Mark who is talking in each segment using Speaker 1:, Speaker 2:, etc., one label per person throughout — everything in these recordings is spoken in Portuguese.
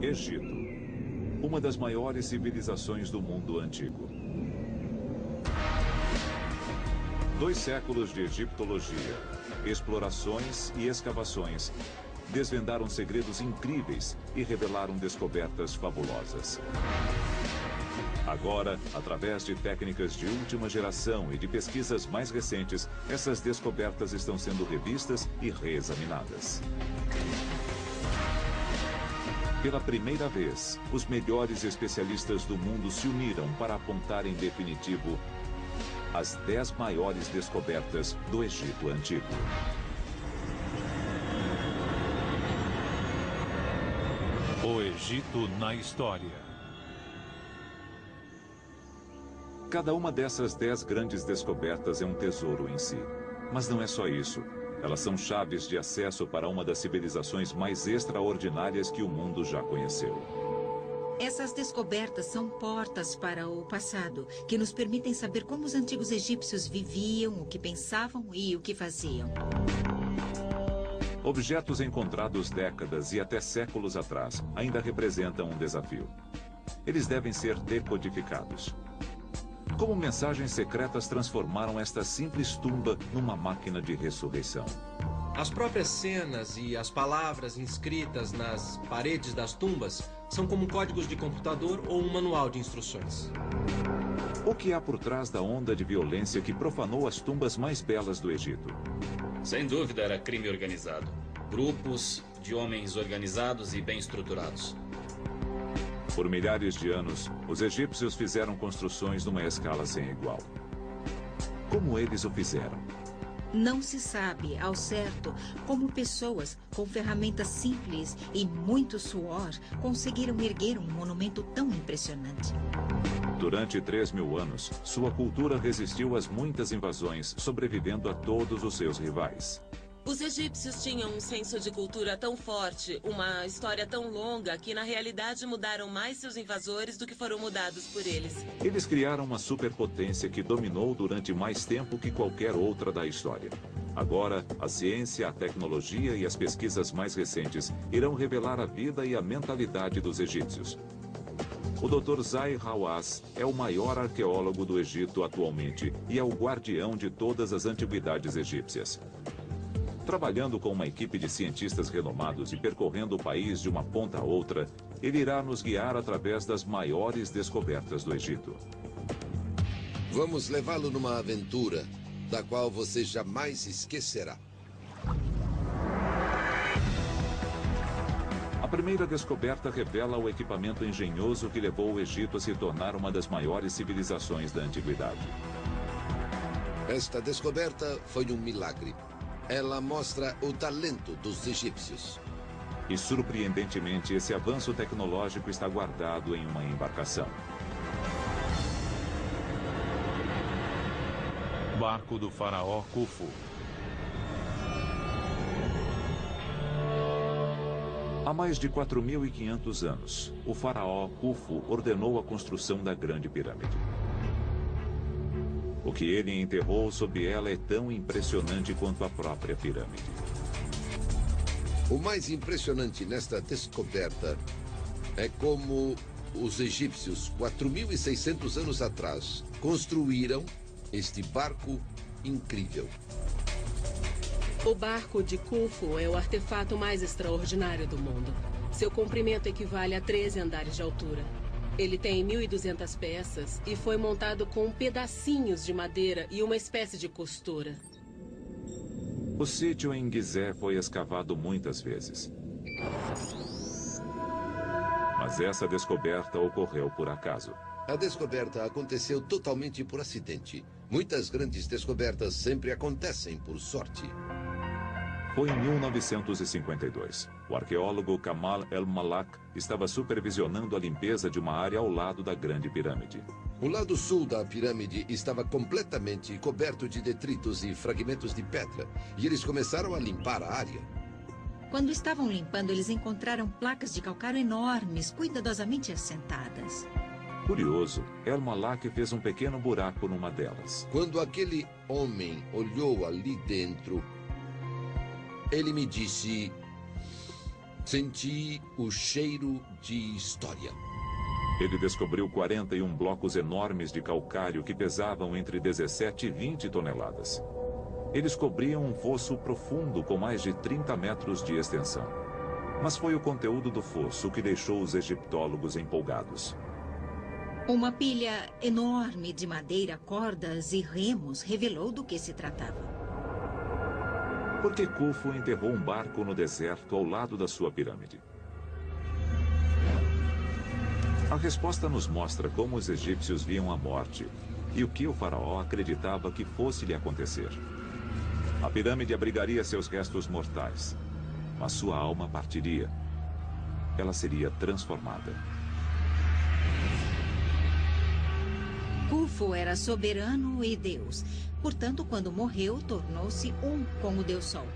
Speaker 1: Egito, uma das maiores civilizações do mundo antigo. 2 séculos de egiptologia, explorações e escavações desvendaram segredos incríveis e revelaram descobertas fabulosas. Agora, através de técnicas de última geração e de pesquisas mais recentes, essas descobertas estão sendo revistas e reexaminadas. Pela primeira vez, os melhores especialistas do mundo se uniram para apontar em definitivo as 10 maiores descobertas do Egito Antigo.
Speaker 2: O Egito na história.
Speaker 1: Cada uma dessas 10 grandes descobertas é um tesouro em si. Mas não é só isso. Elas são chaves de acesso para uma das civilizações mais extraordinárias que o mundo já conheceu.
Speaker 3: Essas descobertas são portas para o passado, que nos permitem saber como os antigos egípcios viviam, o que pensavam e o que faziam.
Speaker 1: Objetos encontrados décadas e até séculos atrás ainda representam um desafio. Eles devem ser decodificados. Como mensagens secretas transformaram esta simples tumba numa máquina de ressurreição.
Speaker 4: As próprias cenas e as palavras inscritas nas paredes das tumbas são como códigos de computador ou um manual de instruções.
Speaker 1: O que há por trás da onda de violência que profanou as tumbas mais belas do Egito?
Speaker 5: Sem dúvida era crime organizado. Grupos de homens organizados e bem estruturados.
Speaker 1: Por milhares de anos, os egípcios fizeram construções numa escala sem igual. Como eles o fizeram?
Speaker 3: Não se sabe, ao certo, como pessoas com ferramentas simples e muito suor conseguiram erguer um monumento tão impressionante.
Speaker 1: Durante 3.000 anos, sua cultura resistiu às muitas invasões, sobrevivendo a todos os seus rivais.
Speaker 6: Os egípcios tinham um senso de cultura tão forte, uma história tão longa, que na realidade mudaram mais seus invasores do que foram mudados por eles.
Speaker 1: Eles criaram uma superpotência que dominou durante mais tempo que qualquer outra da história. Agora, a ciência, a tecnologia e as pesquisas mais recentes irão revelar a vida e a mentalidade dos egípcios. O Dr. Zahi Hawass é o maior arqueólogo do Egito atualmente e é o guardião de todas as antiguidades egípcias. Trabalhando com uma equipe de cientistas renomados e percorrendo o país de uma ponta a outra, ele irá nos guiar através das maiores descobertas do Egito.
Speaker 7: Vamos levá-lo numa aventura, da qual você jamais esquecerá.
Speaker 1: A primeira descoberta revela o equipamento engenhoso que levou o Egito a se tornar uma das maiores civilizações da antiguidade.
Speaker 7: Esta descoberta foi um milagre. Ela mostra o talento dos egípcios.
Speaker 1: E, surpreendentemente, esse avanço tecnológico está guardado em uma embarcação.
Speaker 2: Barco do faraó Khufu.
Speaker 1: Há mais de 4.500 anos, o faraó Khufu ordenou a construção da Grande Pirâmide. O que ele enterrou sob ela é tão impressionante quanto a própria pirâmide.
Speaker 7: O mais impressionante nesta descoberta é como os egípcios, 4.600 anos atrás, construíram este barco incrível.
Speaker 8: O barco de Khufu é o artefato mais extraordinário do mundo. Seu comprimento equivale a 13 andares de altura. Ele tem 1.200 peças e foi montado com pedacinhos de madeira e uma espécie de costura.
Speaker 1: O sítio em Gizé foi escavado muitas vezes. Mas essa descoberta ocorreu por acaso.
Speaker 7: A descoberta aconteceu totalmente por acidente. Muitas grandes descobertas sempre acontecem por sorte.
Speaker 1: Foi em 1952. O arqueólogo Kamal El-Malak estava supervisionando a limpeza de uma área ao lado da Grande Pirâmide.
Speaker 7: O lado sul da pirâmide estava completamente coberto de detritos e fragmentos de pedra, e eles começaram a limpar a área.
Speaker 3: Quando estavam limpando, eles encontraram placas de calcário enormes, cuidadosamente assentadas.
Speaker 1: Curioso, El-Malak fez um pequeno buraco numa delas.
Speaker 7: Quando aquele homem olhou ali dentro, ele me disse: Senti o cheiro de história.
Speaker 1: Ele descobriu 41 blocos enormes de calcário que pesavam entre 17 e 20 toneladas. Eles cobriam um fosso profundo com mais de 30 metros de extensão. Mas foi o conteúdo do fosso que deixou os egiptólogos empolgados.
Speaker 3: Uma pilha enorme de madeira, cordas e remos revelou do que se tratava.
Speaker 1: Por que Khufu enterrou um barco no deserto ao lado da sua pirâmide? A resposta nos mostra como os egípcios viam a morte e o que o faraó acreditava que fosse lhe acontecer. A pirâmide abrigaria seus restos mortais, mas sua alma partiria. Ela seria transformada.
Speaker 3: Khufu era soberano e Deus. Portanto, quando morreu, tornou-se um com o Deus Sol.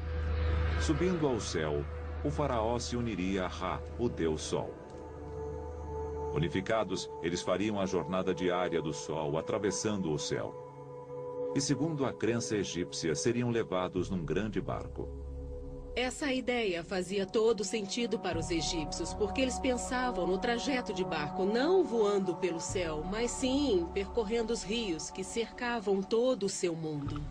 Speaker 1: Subindo ao céu, o faraó se uniria a Ra, o Deus Sol. Unificados, eles fariam a jornada diária do Sol, atravessando o céu. E segundo a crença egípcia, seriam levados num grande barco.
Speaker 8: Essa ideia fazia todo sentido para os egípcios, porque eles pensavam no trajeto de barco não voando pelo céu, mas sim percorrendo os rios que cercavam todo o seu mundo.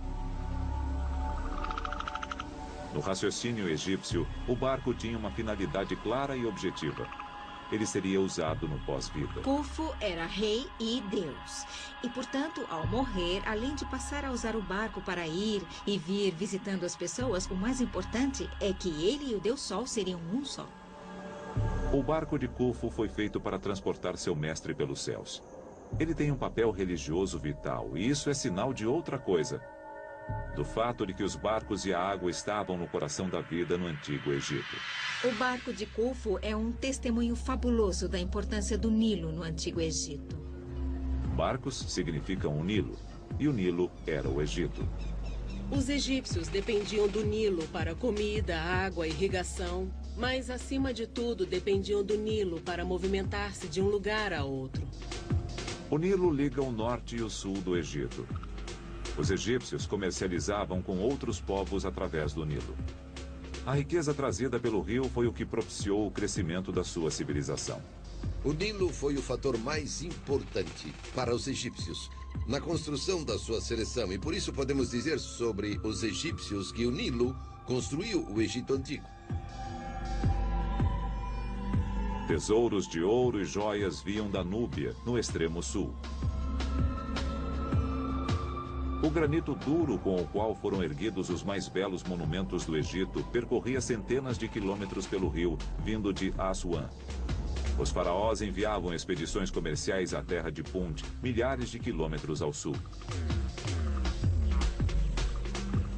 Speaker 1: No raciocínio egípcio, o barco tinha uma finalidade clara e objetiva. Ele seria usado no pós-vida.
Speaker 3: Khufu era rei e Deus. E, portanto, ao morrer, além de passar a usar o barco para ir e vir visitando as pessoas, o mais importante é que ele e o Deus Sol seriam um só.
Speaker 1: O barco de Khufu foi feito para transportar seu mestre pelos céus. Ele tem um papel religioso vital, e isso é sinal de outra coisa. Do fato de que os barcos e a água estavam no coração da vida no Antigo Egito.
Speaker 3: O barco de Khufu é um testemunho fabuloso da importância do Nilo no Antigo Egito.
Speaker 1: Barcos significam o Nilo, e o Nilo era o Egito.
Speaker 8: Os egípcios dependiam do Nilo para comida, água e irrigação, mas acima de tudo dependiam do Nilo para movimentar-se de um lugar a outro.
Speaker 1: O Nilo liga o norte e o sul do Egito. Os egípcios comercializavam com outros povos através do Nilo. A riqueza trazida pelo rio foi o que propiciou o crescimento da sua civilização.
Speaker 7: O Nilo foi o fator mais importante para os egípcios na construção da sua seleção, e por isso podemos dizer sobre os egípcios que o Nilo construiu o Egito Antigo.
Speaker 1: Tesouros de ouro e joias vinham da Núbia, no extremo sul. O granito duro com o qual foram erguidos os mais belos monumentos do Egito percorria centenas de quilômetros pelo rio, vindo de Assuã. Os faraós enviavam expedições comerciais à terra de Punt, milhares de quilômetros ao sul.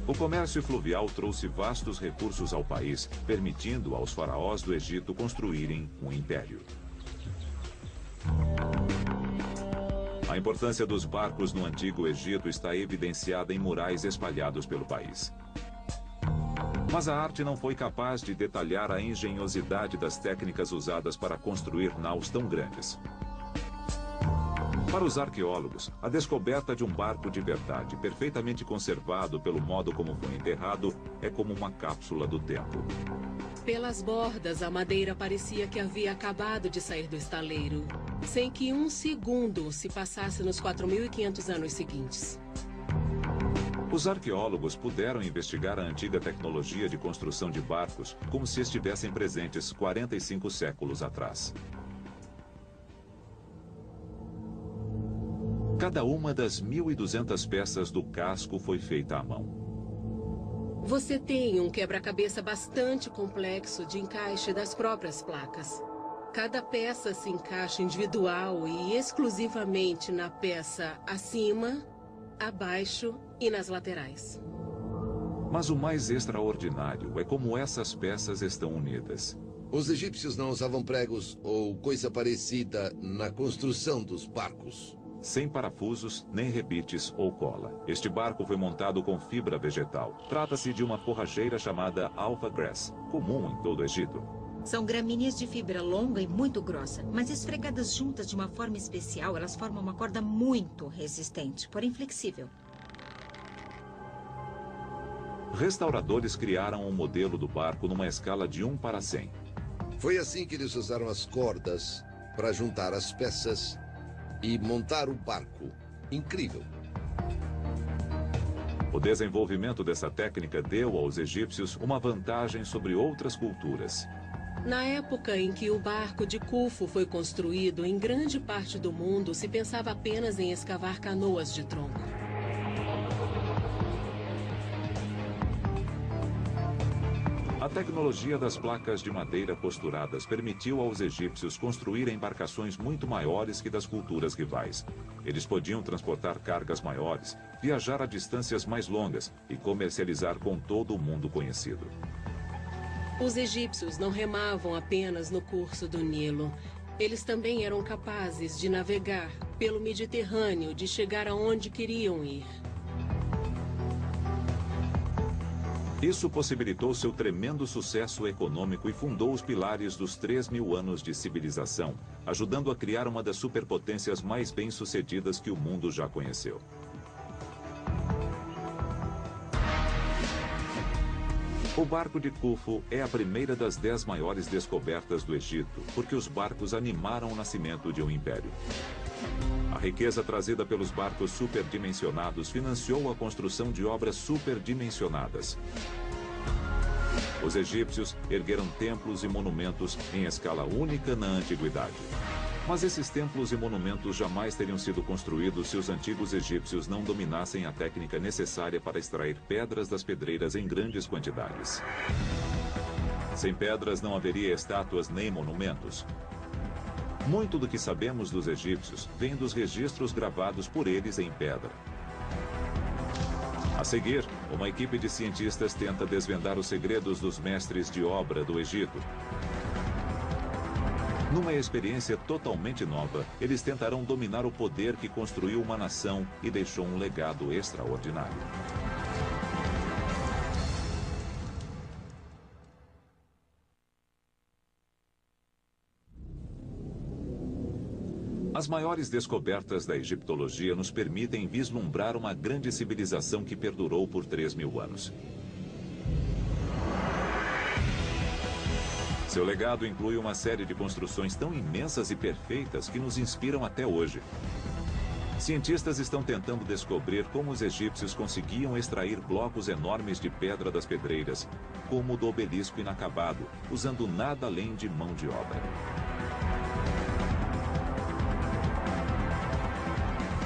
Speaker 1: O comércio fluvial trouxe vastos recursos ao país, permitindo aos faraós do Egito construírem um império. A importância dos barcos no Antigo Egito está evidenciada em murais espalhados pelo país. Mas a arte não foi capaz de detalhar a engenhosidade das técnicas usadas para construir naus tão grandes. Para os arqueólogos, a descoberta de um barco de verdade, perfeitamente conservado pelo modo como foi enterrado, é como uma cápsula do tempo.
Speaker 8: Pelas bordas, a madeira parecia que havia acabado de sair do estaleiro, sem que um segundo se passasse nos 4.500 anos seguintes.
Speaker 1: Os arqueólogos puderam investigar a antiga tecnologia de construção de barcos como se estivessem presentes 45 séculos atrás. Cada uma das 1.200 peças do casco foi feita à mão.
Speaker 8: Você tem um quebra-cabeça bastante complexo de encaixe das próprias placas. Cada peça se encaixa individual e exclusivamente na peça acima, abaixo e nas laterais.
Speaker 1: Mas o mais extraordinário é como essas peças estão unidas.
Speaker 7: Os egípcios não usavam pregos ou coisa parecida na construção dos barcos.
Speaker 1: Sem parafusos, nem rebites ou cola. Este barco foi montado com fibra vegetal. Trata-se de uma forrageira chamada alpha grass, comum em todo o Egito.
Speaker 3: São gramíneas de fibra longa e muito grossa, mas esfregadas juntas de uma forma especial, elas formam uma corda muito resistente, porém flexível.
Speaker 1: Restauradores criaram um modelo do barco numa escala de 1 para 100.
Speaker 7: Foi assim que eles usaram as cordas para juntar as peças e montar o barco. Incrível.
Speaker 1: O desenvolvimento dessa técnica deu aos egípcios uma vantagem sobre outras culturas.
Speaker 8: Na época em que o barco de Khufu foi construído, em grande parte do mundo se pensava apenas em escavar canoas de tronco.
Speaker 1: A tecnologia das placas de madeira costuradas permitiu aos egípcios construir embarcações muito maiores que das culturas rivais. Eles podiam transportar cargas maiores, viajar a distâncias mais longas e comercializar com todo o mundo conhecido.
Speaker 8: Os egípcios não remavam apenas no curso do Nilo. Eles também eram capazes de navegar pelo Mediterrâneo, de chegar aonde queriam ir.
Speaker 1: Isso possibilitou seu tremendo sucesso econômico e fundou os pilares dos 3.000 anos de civilização, ajudando a criar uma das superpotências mais bem-sucedidas que o mundo já conheceu. O barco de Khufu é a primeira das 10 maiores descobertas do Egito, porque os barcos animaram o nascimento de um império. A riqueza trazida pelos barcos superdimensionados financiou a construção de obras superdimensionadas. Os egípcios ergueram templos e monumentos em escala única na antiguidade. Mas esses templos e monumentos jamais teriam sido construídos se os antigos egípcios não dominassem a técnica necessária para extrair pedras das pedreiras em grandes quantidades. Sem pedras não haveria estátuas nem monumentos. Muito do que sabemos dos egípcios vem dos registros gravados por eles em pedra. A seguir, uma equipe de cientistas tenta desvendar os segredos dos mestres de obra do Egito. Numa experiência totalmente nova, eles tentarão dominar o poder que construiu uma nação e deixou um legado extraordinário. As maiores descobertas da egiptologia nos permitem vislumbrar uma grande civilização que perdurou por 3.000 anos. Seu legado inclui uma série de construções tão imensas e perfeitas que nos inspiram até hoje. Cientistas estão tentando descobrir como os egípcios conseguiam extrair blocos enormes de pedra das pedreiras, como o do obelisco inacabado, usando nada além de mão de obra.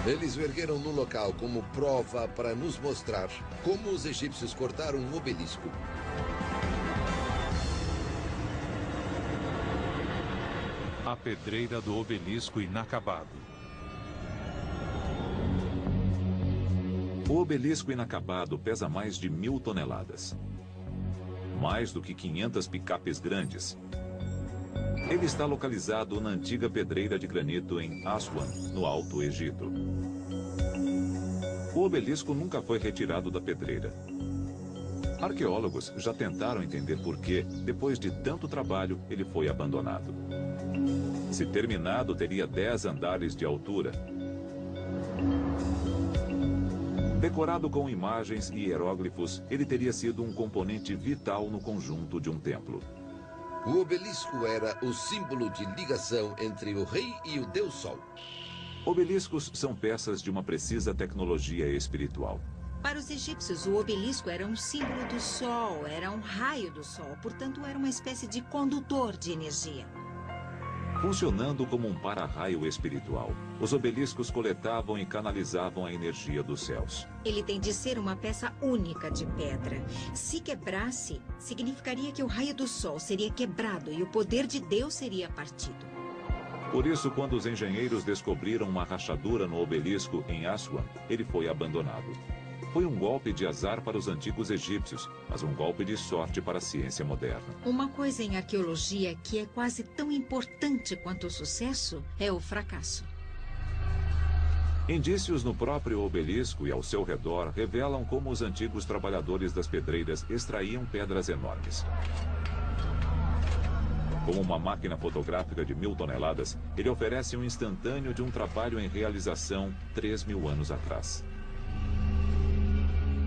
Speaker 7: Eles o ergueram no local como prova para nos mostrar como os egípcios cortaram um obelisco.
Speaker 2: A pedreira do obelisco inacabado.
Speaker 1: O obelisco inacabado pesa mais de 1.000 toneladas. Mais do que 500 picapes grandes. Ele está localizado na antiga pedreira de granito em Aswan, no Alto Egito. O obelisco nunca foi retirado da pedreira. Arqueólogos já tentaram entender por que, depois de tanto trabalho, ele foi abandonado. Se terminado, teria 10 andares de altura. Decorado com imagens e hieróglifos, ele teria sido um componente vital no conjunto de um templo.
Speaker 7: O obelisco era o símbolo de ligação entre o rei e o Deus Sol.
Speaker 1: Obeliscos são peças de uma precisa tecnologia espiritual.
Speaker 3: Para os egípcios, o obelisco era um símbolo do sol, era um raio do sol, portanto era uma espécie de condutor de energia.
Speaker 1: Funcionando como um para-raio espiritual, os obeliscos coletavam e canalizavam a energia dos céus.
Speaker 3: Ele tem de ser uma peça única de pedra. Se quebrasse, significaria que o raio do sol seria quebrado e o poder de Deus seria partido.
Speaker 1: Por isso, quando os engenheiros descobriram uma rachadura no obelisco em Aswan, ele foi abandonado. Foi um golpe de azar para os antigos egípcios, mas um golpe de sorte para a ciência moderna.
Speaker 3: Uma coisa em arqueologia que é quase tão importante quanto o sucesso é o fracasso.
Speaker 1: Indícios no próprio obelisco e ao seu redor revelam como os antigos trabalhadores das pedreiras extraíam pedras enormes. Como uma máquina fotográfica de 1.000 toneladas, ele oferece um instantâneo de um trabalho em realização 3.000 anos atrás.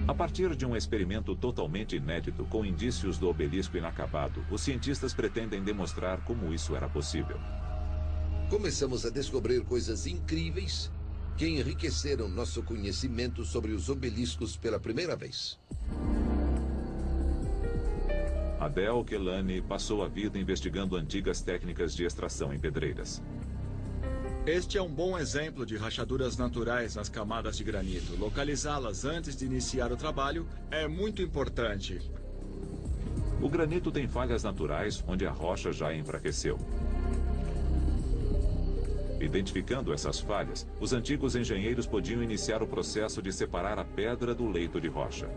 Speaker 1: A partir de um experimento totalmente inédito com indícios do obelisco inacabado, os cientistas pretendem demonstrar como isso era possível.
Speaker 7: Começamos a descobrir coisas incríveis que enriqueceram nosso conhecimento sobre os obeliscos pela primeira vez.
Speaker 1: Adel Kelani passou a vida investigando antigas técnicas de extração em pedreiras.
Speaker 9: Este é um bom exemplo de rachaduras naturais nas camadas de granito. Localizá-las antes de iniciar o trabalho é muito importante.
Speaker 1: O granito tem falhas naturais onde a rocha já enfraqueceu. Identificando essas falhas, os antigos engenheiros podiam iniciar o processo de separar a pedra do leito de rocha.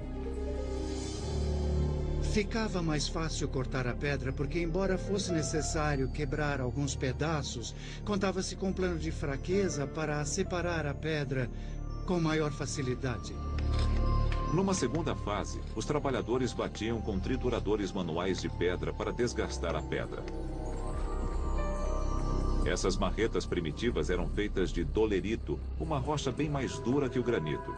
Speaker 10: Ficava mais fácil cortar a pedra porque, embora fosse necessário quebrar alguns pedaços, contava-se com um plano de fraqueza para separar a pedra com maior facilidade.
Speaker 1: Numa segunda fase, os trabalhadores batiam com trituradores manuais de pedra para desgastar a pedra. Essas marretas primitivas eram feitas de dolerito, uma rocha bem mais dura que o granito.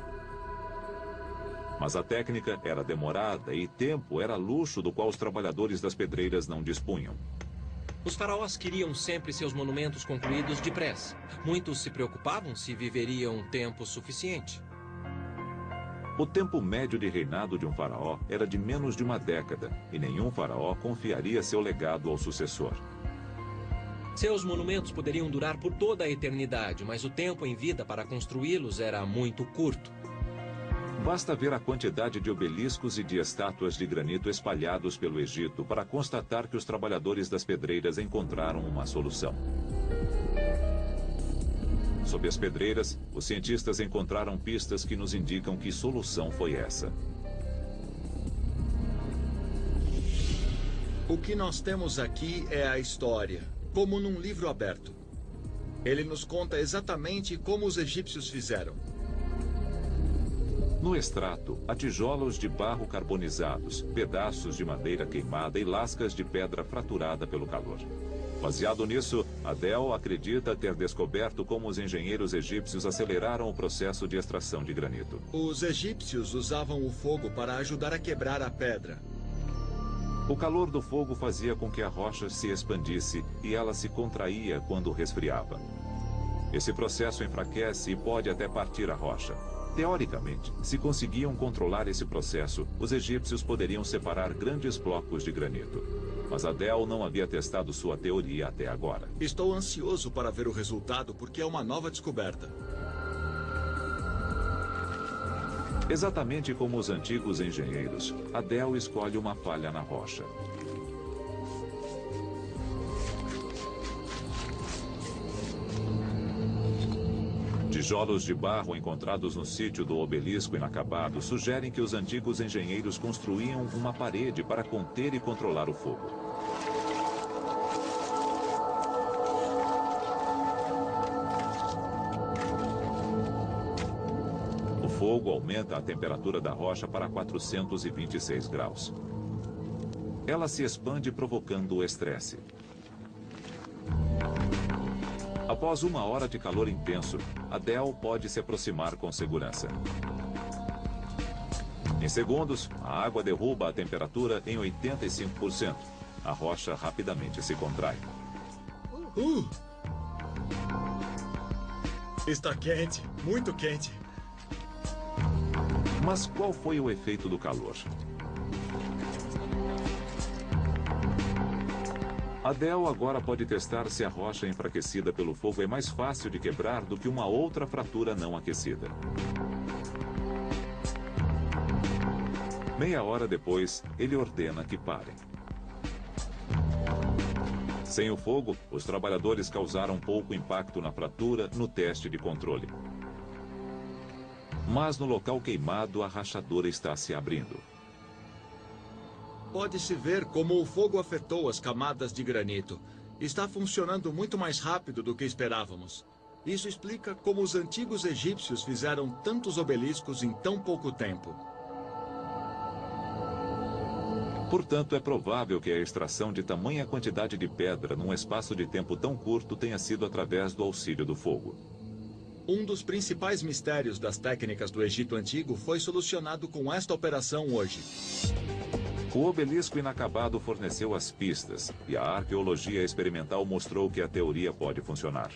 Speaker 1: Mas a técnica era demorada e tempo era luxo do qual os trabalhadores das pedreiras não dispunham.
Speaker 4: Os faraós queriam sempre seus monumentos concluídos depressa. Muitos se preocupavam se viveriam tempo suficiente.
Speaker 1: O tempo médio de reinado de um faraó era de menos de uma década, e nenhum faraó confiaria seu legado ao sucessor.
Speaker 4: Seus monumentos poderiam durar por toda a eternidade, mas o tempo em vida para construí-los era muito curto.
Speaker 1: Basta ver a quantidade de obeliscos e de estátuas de granito espalhados pelo Egito para constatar que os trabalhadores das pedreiras encontraram uma solução. Sob as pedreiras, os cientistas encontraram pistas que nos indicam que solução foi essa.
Speaker 9: O que nós temos aqui é a história, como num livro aberto. Ele nos conta exatamente como os egípcios fizeram.
Speaker 1: No extrato, há tijolos de barro carbonizados, pedaços de madeira queimada e lascas de pedra fraturada pelo calor. Baseado nisso, Adel acredita ter descoberto como os engenheiros egípcios aceleraram o processo de extração de granito.
Speaker 9: Os egípcios usavam o fogo para ajudar a quebrar a pedra.
Speaker 1: O calor do fogo fazia com que a rocha se expandisse e ela se contraía quando resfriava. Esse processo enfraquece e pode até partir a rocha. Teoricamente, se conseguiam controlar esse processo, os egípcios poderiam separar grandes blocos de granito. Mas Adel não havia testado sua teoria até agora.
Speaker 9: Estou ansioso para ver o resultado porque é uma nova descoberta.
Speaker 1: Exatamente como os antigos engenheiros, Adel escolhe uma falha na rocha. Tijolos de barro encontrados no sítio do obelisco inacabado sugerem que os antigos engenheiros construíam uma parede para conter e controlar o fogo. O fogo aumenta a temperatura da rocha para 426 graus. Ela se expande provocando o estresse. Após 1 hora de calor intenso, Adel pode se aproximar com segurança. Em segundos, a água derruba a temperatura em 85%. A rocha rapidamente se contrai.
Speaker 9: Está quente, muito quente.
Speaker 1: Mas qual foi o efeito do calor? Adel agora pode testar se a rocha enfraquecida pelo fogo é mais fácil de quebrar do que uma outra fratura não aquecida. Meia hora depois, ele ordena que parem. Sem o fogo, os trabalhadores causaram pouco impacto na fratura no teste de controle. Mas no local queimado, a rachadura está se abrindo.
Speaker 9: Pode-se ver como o fogo afetou as camadas de granito. Está funcionando muito mais rápido do que esperávamos. Isso explica como os antigos egípcios fizeram tantos obeliscos em tão pouco tempo.
Speaker 1: Portanto, é provável que a extração de tamanha quantidade de pedra num espaço de tempo tão curto tenha sido através do auxílio do fogo.
Speaker 9: Um dos principais mistérios das técnicas do Egito Antigo foi solucionado com esta operação hoje.
Speaker 1: O obelisco inacabado forneceu as pistas, e a arqueologia experimental mostrou que a teoria pode funcionar.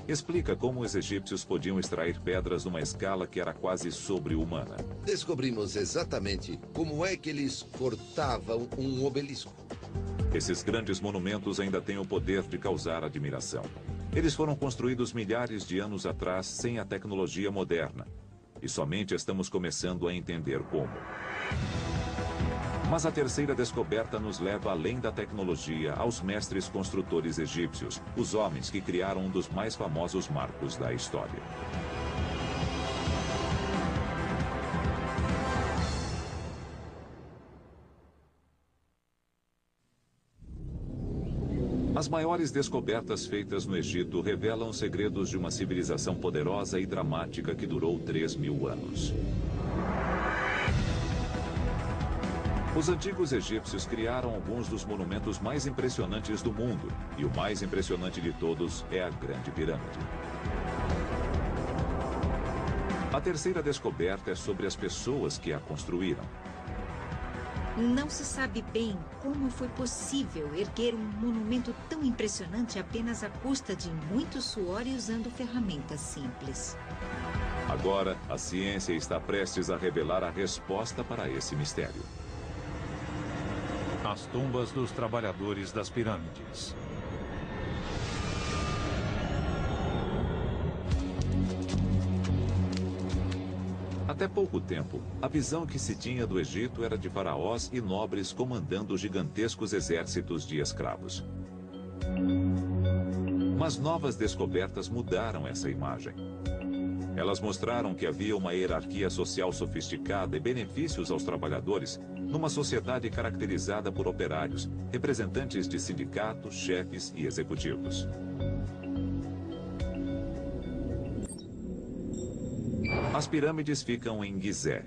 Speaker 1: Explica como os egípcios podiam extrair pedras numa escala que era quase sobre-humana.
Speaker 7: Descobrimos exatamente como é que eles cortavam um obelisco.
Speaker 1: Esses grandes monumentos ainda têm o poder de causar admiração. Eles foram construídos milhares de anos atrás sem a tecnologia moderna. E somente estamos começando a entender como. Mas a terceira descoberta nos leva além da tecnologia aos mestres construtores egípcios, os homens que criaram um dos mais famosos marcos da história. As maiores descobertas feitas no Egito revelam segredos de uma civilização poderosa e dramática que durou 3.000 anos. Os antigos egípcios criaram alguns dos monumentos mais impressionantes do mundo, e o mais impressionante de todos é a Grande Pirâmide. A terceira descoberta é sobre as pessoas que a construíram.
Speaker 3: Não se sabe bem como foi possível erguer um monumento tão impressionante apenas à custa de muito suor e usando ferramentas simples.
Speaker 1: Agora, a ciência está prestes a revelar a resposta para esse mistério.
Speaker 2: As tumbas dos trabalhadores das pirâmides.
Speaker 1: Até pouco tempo, a visão que se tinha do Egito era de faraós e nobres comandando gigantescos exércitos de escravos. Mas novas descobertas mudaram essa imagem. Elas mostraram que havia uma hierarquia social sofisticada e benefícios aos trabalhadores, numa sociedade caracterizada por operários, representantes de sindicatos, chefes e executivos. As pirâmides ficam em Gizé.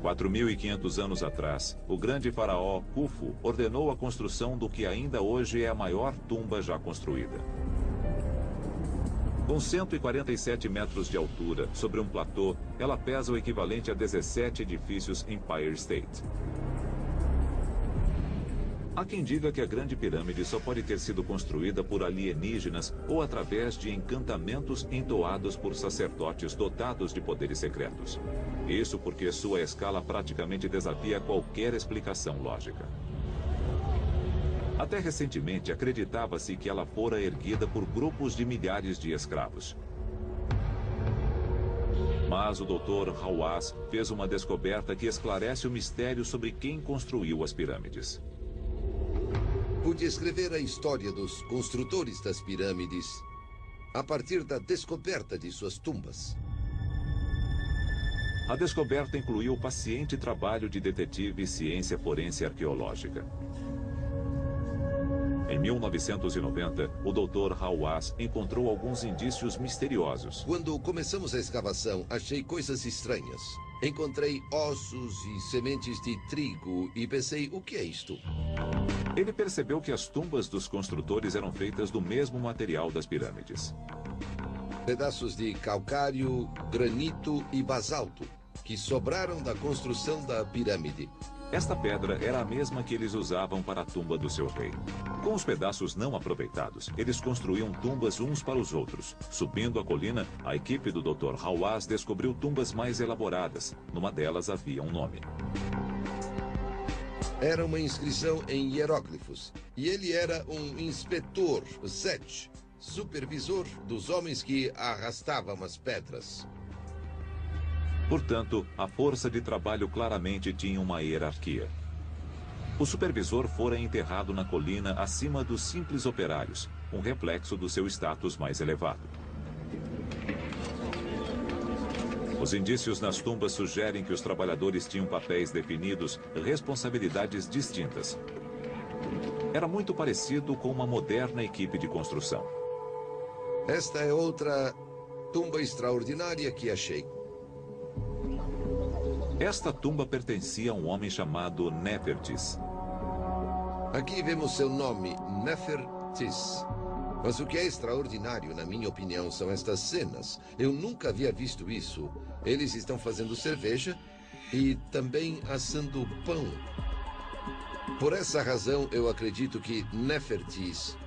Speaker 1: 4.500 anos atrás, o grande faraó Khufu ordenou a construção do que ainda hoje é a maior tumba já construída. Com 147 metros de altura, sobre um platô, ela pesa o equivalente a 17 edifícios Empire State. Há quem diga que a Grande Pirâmide só pode ter sido construída por alienígenas ou através de encantamentos entoados por sacerdotes dotados de poderes secretos. Isso porque sua escala praticamente desafia qualquer explicação lógica. Até recentemente, acreditava-se que ela fora erguida por grupos de milhares de escravos. Mas o Dr. Hawass fez uma descoberta que esclarece o mistério sobre quem construiu as pirâmides.
Speaker 7: Pude escrever a história dos construtores das pirâmides a partir da descoberta de suas tumbas.
Speaker 1: A descoberta incluiu o paciente trabalho de detetive e ciência forense arqueológica. Em 1990, o Dr. Hawass encontrou alguns indícios misteriosos.
Speaker 7: Quando começamos a escavação, achei coisas estranhas. Encontrei ossos e sementes de trigo e pensei, o que é isto?
Speaker 1: Ele percebeu que as tumbas dos construtores eram feitas do mesmo material das pirâmides.
Speaker 7: Pedaços de calcário, granito e basalto, que sobraram da construção da pirâmide.
Speaker 1: Esta pedra era a mesma que eles usavam para a tumba do seu rei. Com os pedaços não aproveitados, eles construíam tumbas uns para os outros. Subindo a colina, a equipe do Dr. Hawass descobriu tumbas mais elaboradas. Numa delas havia um nome.
Speaker 7: Era uma inscrição em hieróglifos. E ele era um inspetor, Zet, supervisor dos homens que arrastavam as pedras.
Speaker 1: Portanto, a força de trabalho claramente tinha uma hierarquia. O supervisor fora enterrado na colina acima dos simples operários, um reflexo do seu status mais elevado. Os indícios nas tumbas sugerem que os trabalhadores tinham papéis definidos, responsabilidades distintas. Era muito parecido com uma moderna equipe de construção.
Speaker 7: Esta é outra tumba extraordinária que achei.
Speaker 1: Esta tumba pertencia a um homem chamado Nefertis.
Speaker 7: Aqui vemos seu nome, Nefertis. Mas o que é extraordinário, na minha opinião, são estas cenas. Eu nunca havia visto isso. Eles estão fazendo cerveja e também assando pão. Por essa razão, eu acredito que Nefertis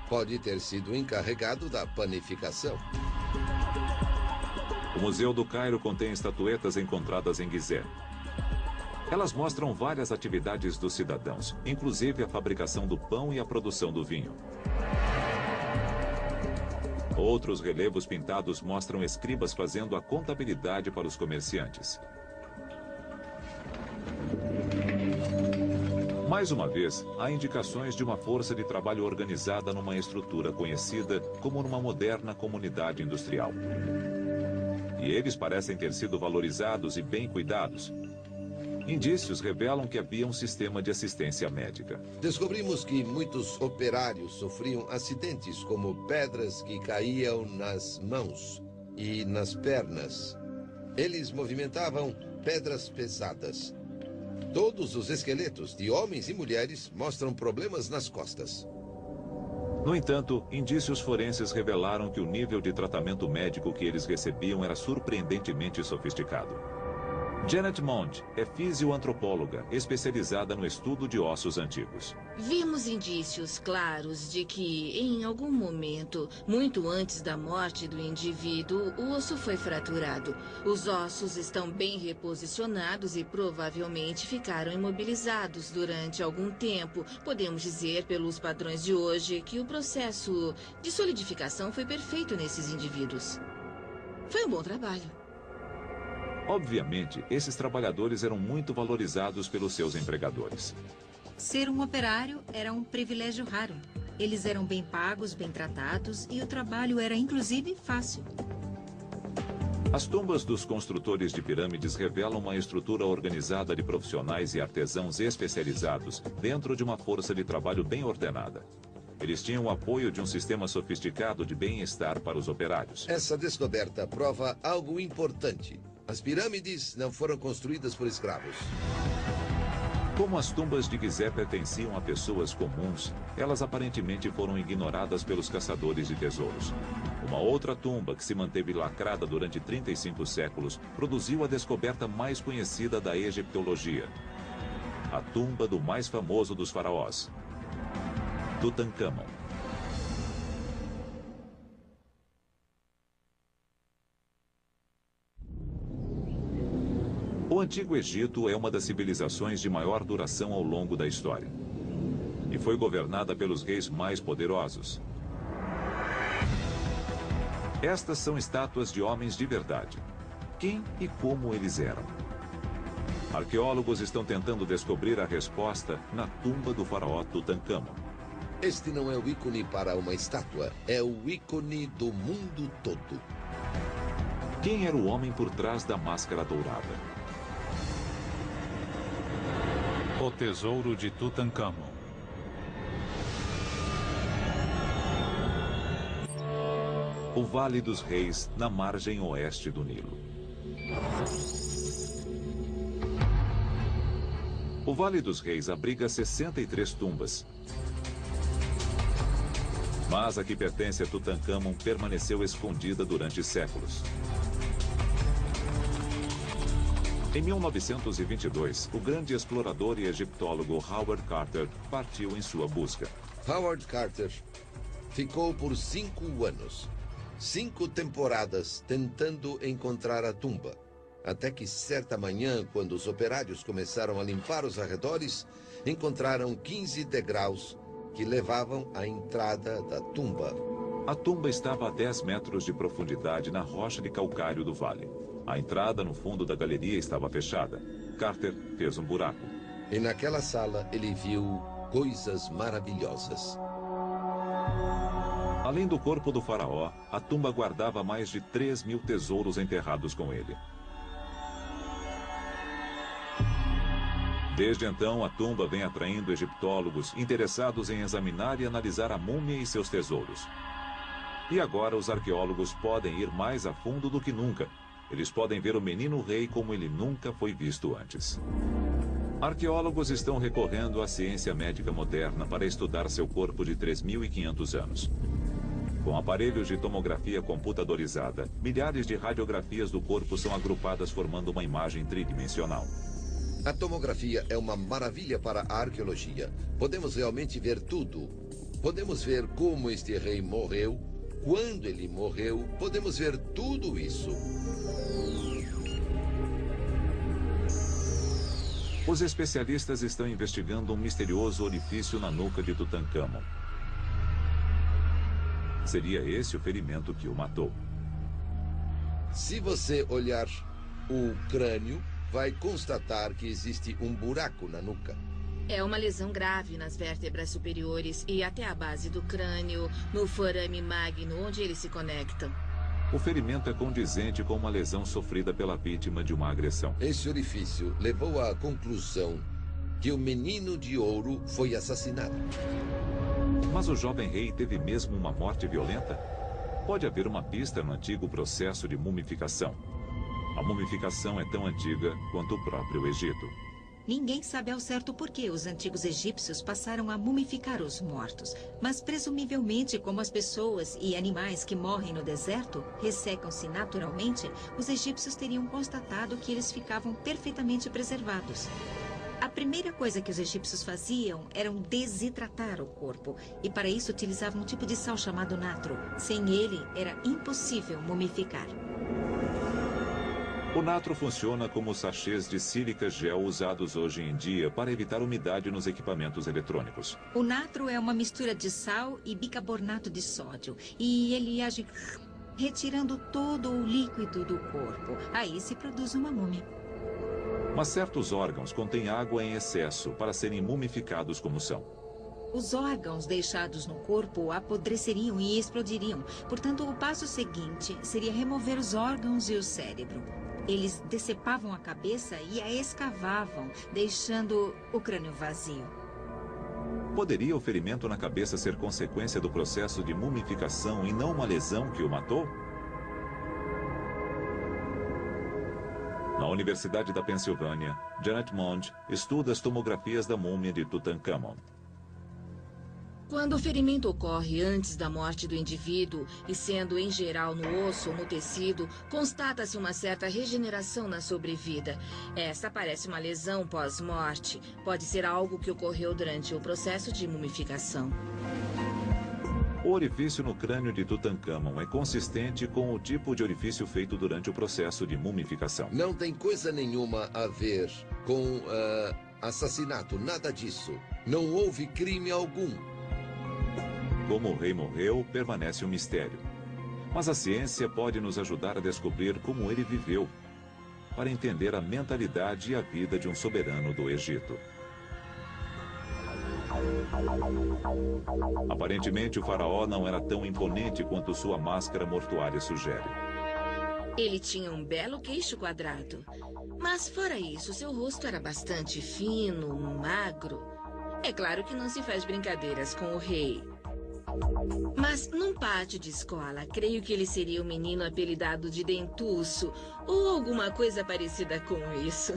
Speaker 7: pode ter sido encarregado da panificação.
Speaker 1: O Museu do Cairo contém estatuetas encontradas em Gizé. Elas mostram várias atividades dos cidadãos, inclusive a fabricação do pão e a produção do vinho. Outros relevos pintados mostram escribas fazendo a contabilidade para os comerciantes. Mais uma vez, há indicações de uma força de trabalho organizada numa estrutura conhecida como numa moderna comunidade industrial. E eles parecem ter sido valorizados e bem cuidados. Indícios revelam que havia um sistema de assistência médica.
Speaker 7: Descobrimos que muitos operários sofriam acidentes, como pedras que caíam nas mãos e nas pernas. Eles movimentavam pedras pesadas. Todos os esqueletos de homens e mulheres mostram problemas nas costas.
Speaker 1: No entanto, indícios forenses revelaram que o nível de tratamento médico que eles recebiam era surpreendentemente sofisticado. Janet Mond é fisioantropóloga, especializada no estudo de ossos antigos.
Speaker 11: Vimos indícios claros de que, em algum momento, muito antes da morte do indivíduo, o osso foi fraturado. Os ossos estão bem reposicionados e provavelmente ficaram imobilizados durante algum tempo. Podemos dizer, pelos padrões de hoje, que o processo de solidificação foi perfeito nesses indivíduos. Foi um bom trabalho.
Speaker 1: Obviamente, esses trabalhadores eram muito valorizados pelos seus empregadores.
Speaker 3: Ser um operário era um privilégio raro. Eles eram bem pagos, bem tratados e o trabalho era, inclusive, fácil.
Speaker 1: As tumbas dos construtores de pirâmides revelam uma estrutura organizada de profissionais e artesãos especializados dentro de uma força de trabalho bem ordenada. Eles tinham o apoio de um sistema sofisticado de bem-estar para os operários.
Speaker 7: Essa descoberta prova algo importante. As pirâmides não foram construídas por escravos.
Speaker 1: Como as tumbas de Gizé pertenciam a pessoas comuns, elas aparentemente foram ignoradas pelos caçadores de tesouros. Uma outra tumba, que se manteve lacrada durante 35 séculos, produziu a descoberta mais conhecida da egiptologia. A tumba do mais famoso dos faraós, Tutancâmon. O Antigo Egito é uma das civilizações de maior duração ao longo da história. E foi governada pelos reis mais poderosos. Estas são estátuas de homens de verdade. Quem e como eles eram? Arqueólogos estão tentando descobrir a resposta na tumba do faraó Tutancâmon.
Speaker 7: Este não é o ícone para uma estátua, é o ícone do mundo todo.
Speaker 1: Quem era o homem por trás da máscara dourada?
Speaker 2: O tesouro de Tutancâmon.
Speaker 1: O Vale dos Reis, na margem oeste do Nilo. O Vale dos Reis abriga 63 tumbas. Mas a que pertence a Tutancâmon permaneceu escondida durante séculos. Em 1922, o grande explorador e egiptólogo Howard Carter partiu em sua busca.
Speaker 7: Howard Carter ficou por 5 anos, 5 temporadas tentando encontrar a tumba. Até que certa manhã, quando os operários começaram a limpar os arredores, encontraram 15 degraus que levavam à entrada da tumba.
Speaker 1: A tumba estava a 10 metros de profundidade na rocha de calcário do vale. A entrada no fundo da galeria estava fechada. Carter fez um buraco.
Speaker 7: E naquela sala ele viu coisas maravilhosas.
Speaker 1: Além do corpo do faraó, a tumba guardava mais de 3.000 tesouros enterrados com ele. Desde então, a tumba vem atraindo egiptólogos interessados em examinar e analisar a múmia e seus tesouros. E agora os arqueólogos podem ir mais a fundo do que nunca. Eles podem ver o menino rei como ele nunca foi visto antes. Arqueólogos estão recorrendo à ciência médica moderna para estudar seu corpo de 3.500 anos. Com aparelhos de tomografia computadorizada, milhares de radiografias do corpo são agrupadas formando uma imagem tridimensional.
Speaker 7: A tomografia é uma maravilha para a arqueologia. Podemos realmente ver tudo. Podemos ver como este rei morreu, quando ele morreu. Podemos ver tudo isso.
Speaker 1: Os especialistas estão investigando um misterioso orifício na nuca de Tutancâmon. Seria esse o ferimento que o matou.
Speaker 7: Se você olhar o crânio, vai constatar que existe um buraco na nuca.
Speaker 11: É uma lesão grave nas vértebras superiores e até a base do crânio, no forame magno, onde eles se conectam.
Speaker 1: O ferimento é condizente com uma lesão sofrida pela vítima de uma agressão.
Speaker 7: Esse orifício levou à conclusão que o menino de ouro foi assassinado.
Speaker 1: Mas o jovem rei teve mesmo uma morte violenta? Pode haver uma pista no antigo processo de mumificação. A mumificação é tão antiga quanto o próprio Egito.
Speaker 3: Ninguém sabe ao certo por que os antigos egípcios passaram a mumificar os mortos. Mas presumivelmente, como as pessoas e animais que morrem no deserto ressecam-se naturalmente, os egípcios teriam constatado que eles ficavam perfeitamente preservados. A primeira coisa que os egípcios faziam era desidratar o corpo. E para isso utilizavam um tipo de sal chamado natro. Sem ele, era impossível mumificar.
Speaker 1: O natro funciona como os sachês de sílica gel usados hoje em dia para evitar umidade nos equipamentos eletrônicos.
Speaker 3: O natro é uma mistura de sal e bicarbonato de sódio. E ele age retirando todo o líquido do corpo. Aí se produz uma múmia.
Speaker 1: Mas certos órgãos contêm água em excesso para serem mumificados como são.
Speaker 3: Os órgãos deixados no corpo apodreceriam e explodiriam. Portanto, o passo seguinte seria remover os órgãos e o cérebro. Eles decepavam a cabeça e a escavavam, deixando o crânio vazio.
Speaker 1: Poderia o ferimento na cabeça ser consequência do processo de mumificação e não uma lesão que o matou? Na Universidade da Pensilvânia, Janet Mond estuda as tomografias da múmia de Tutancâmon.
Speaker 11: Quando o ferimento ocorre antes da morte do indivíduo, e sendo em geral no osso ou no tecido, constata-se uma certa regeneração na sobrevida. Essa parece uma lesão pós-morte. Pode ser algo que ocorreu durante o processo de mumificação.
Speaker 1: O orifício no crânio de Tutancâmon é consistente com o tipo de orifício feito durante o processo de mumificação.
Speaker 7: Não tem coisa nenhuma a ver com assassinato, nada disso. Não houve crime algum.
Speaker 1: Como o rei morreu, permanece um mistério. Mas a ciência pode nos ajudar a descobrir como ele viveu, para entender a mentalidade e a vida de um soberano do Egito. Aparentemente, o faraó não era tão imponente quanto sua máscara mortuária sugere.
Speaker 11: Ele tinha um belo queixo quadrado. Mas fora isso, seu rosto era bastante fino, magro. É claro que não se faz brincadeiras com o rei. Mas num pátio de escola, creio que ele seria um menino apelidado de dentuço ou alguma coisa parecida com isso.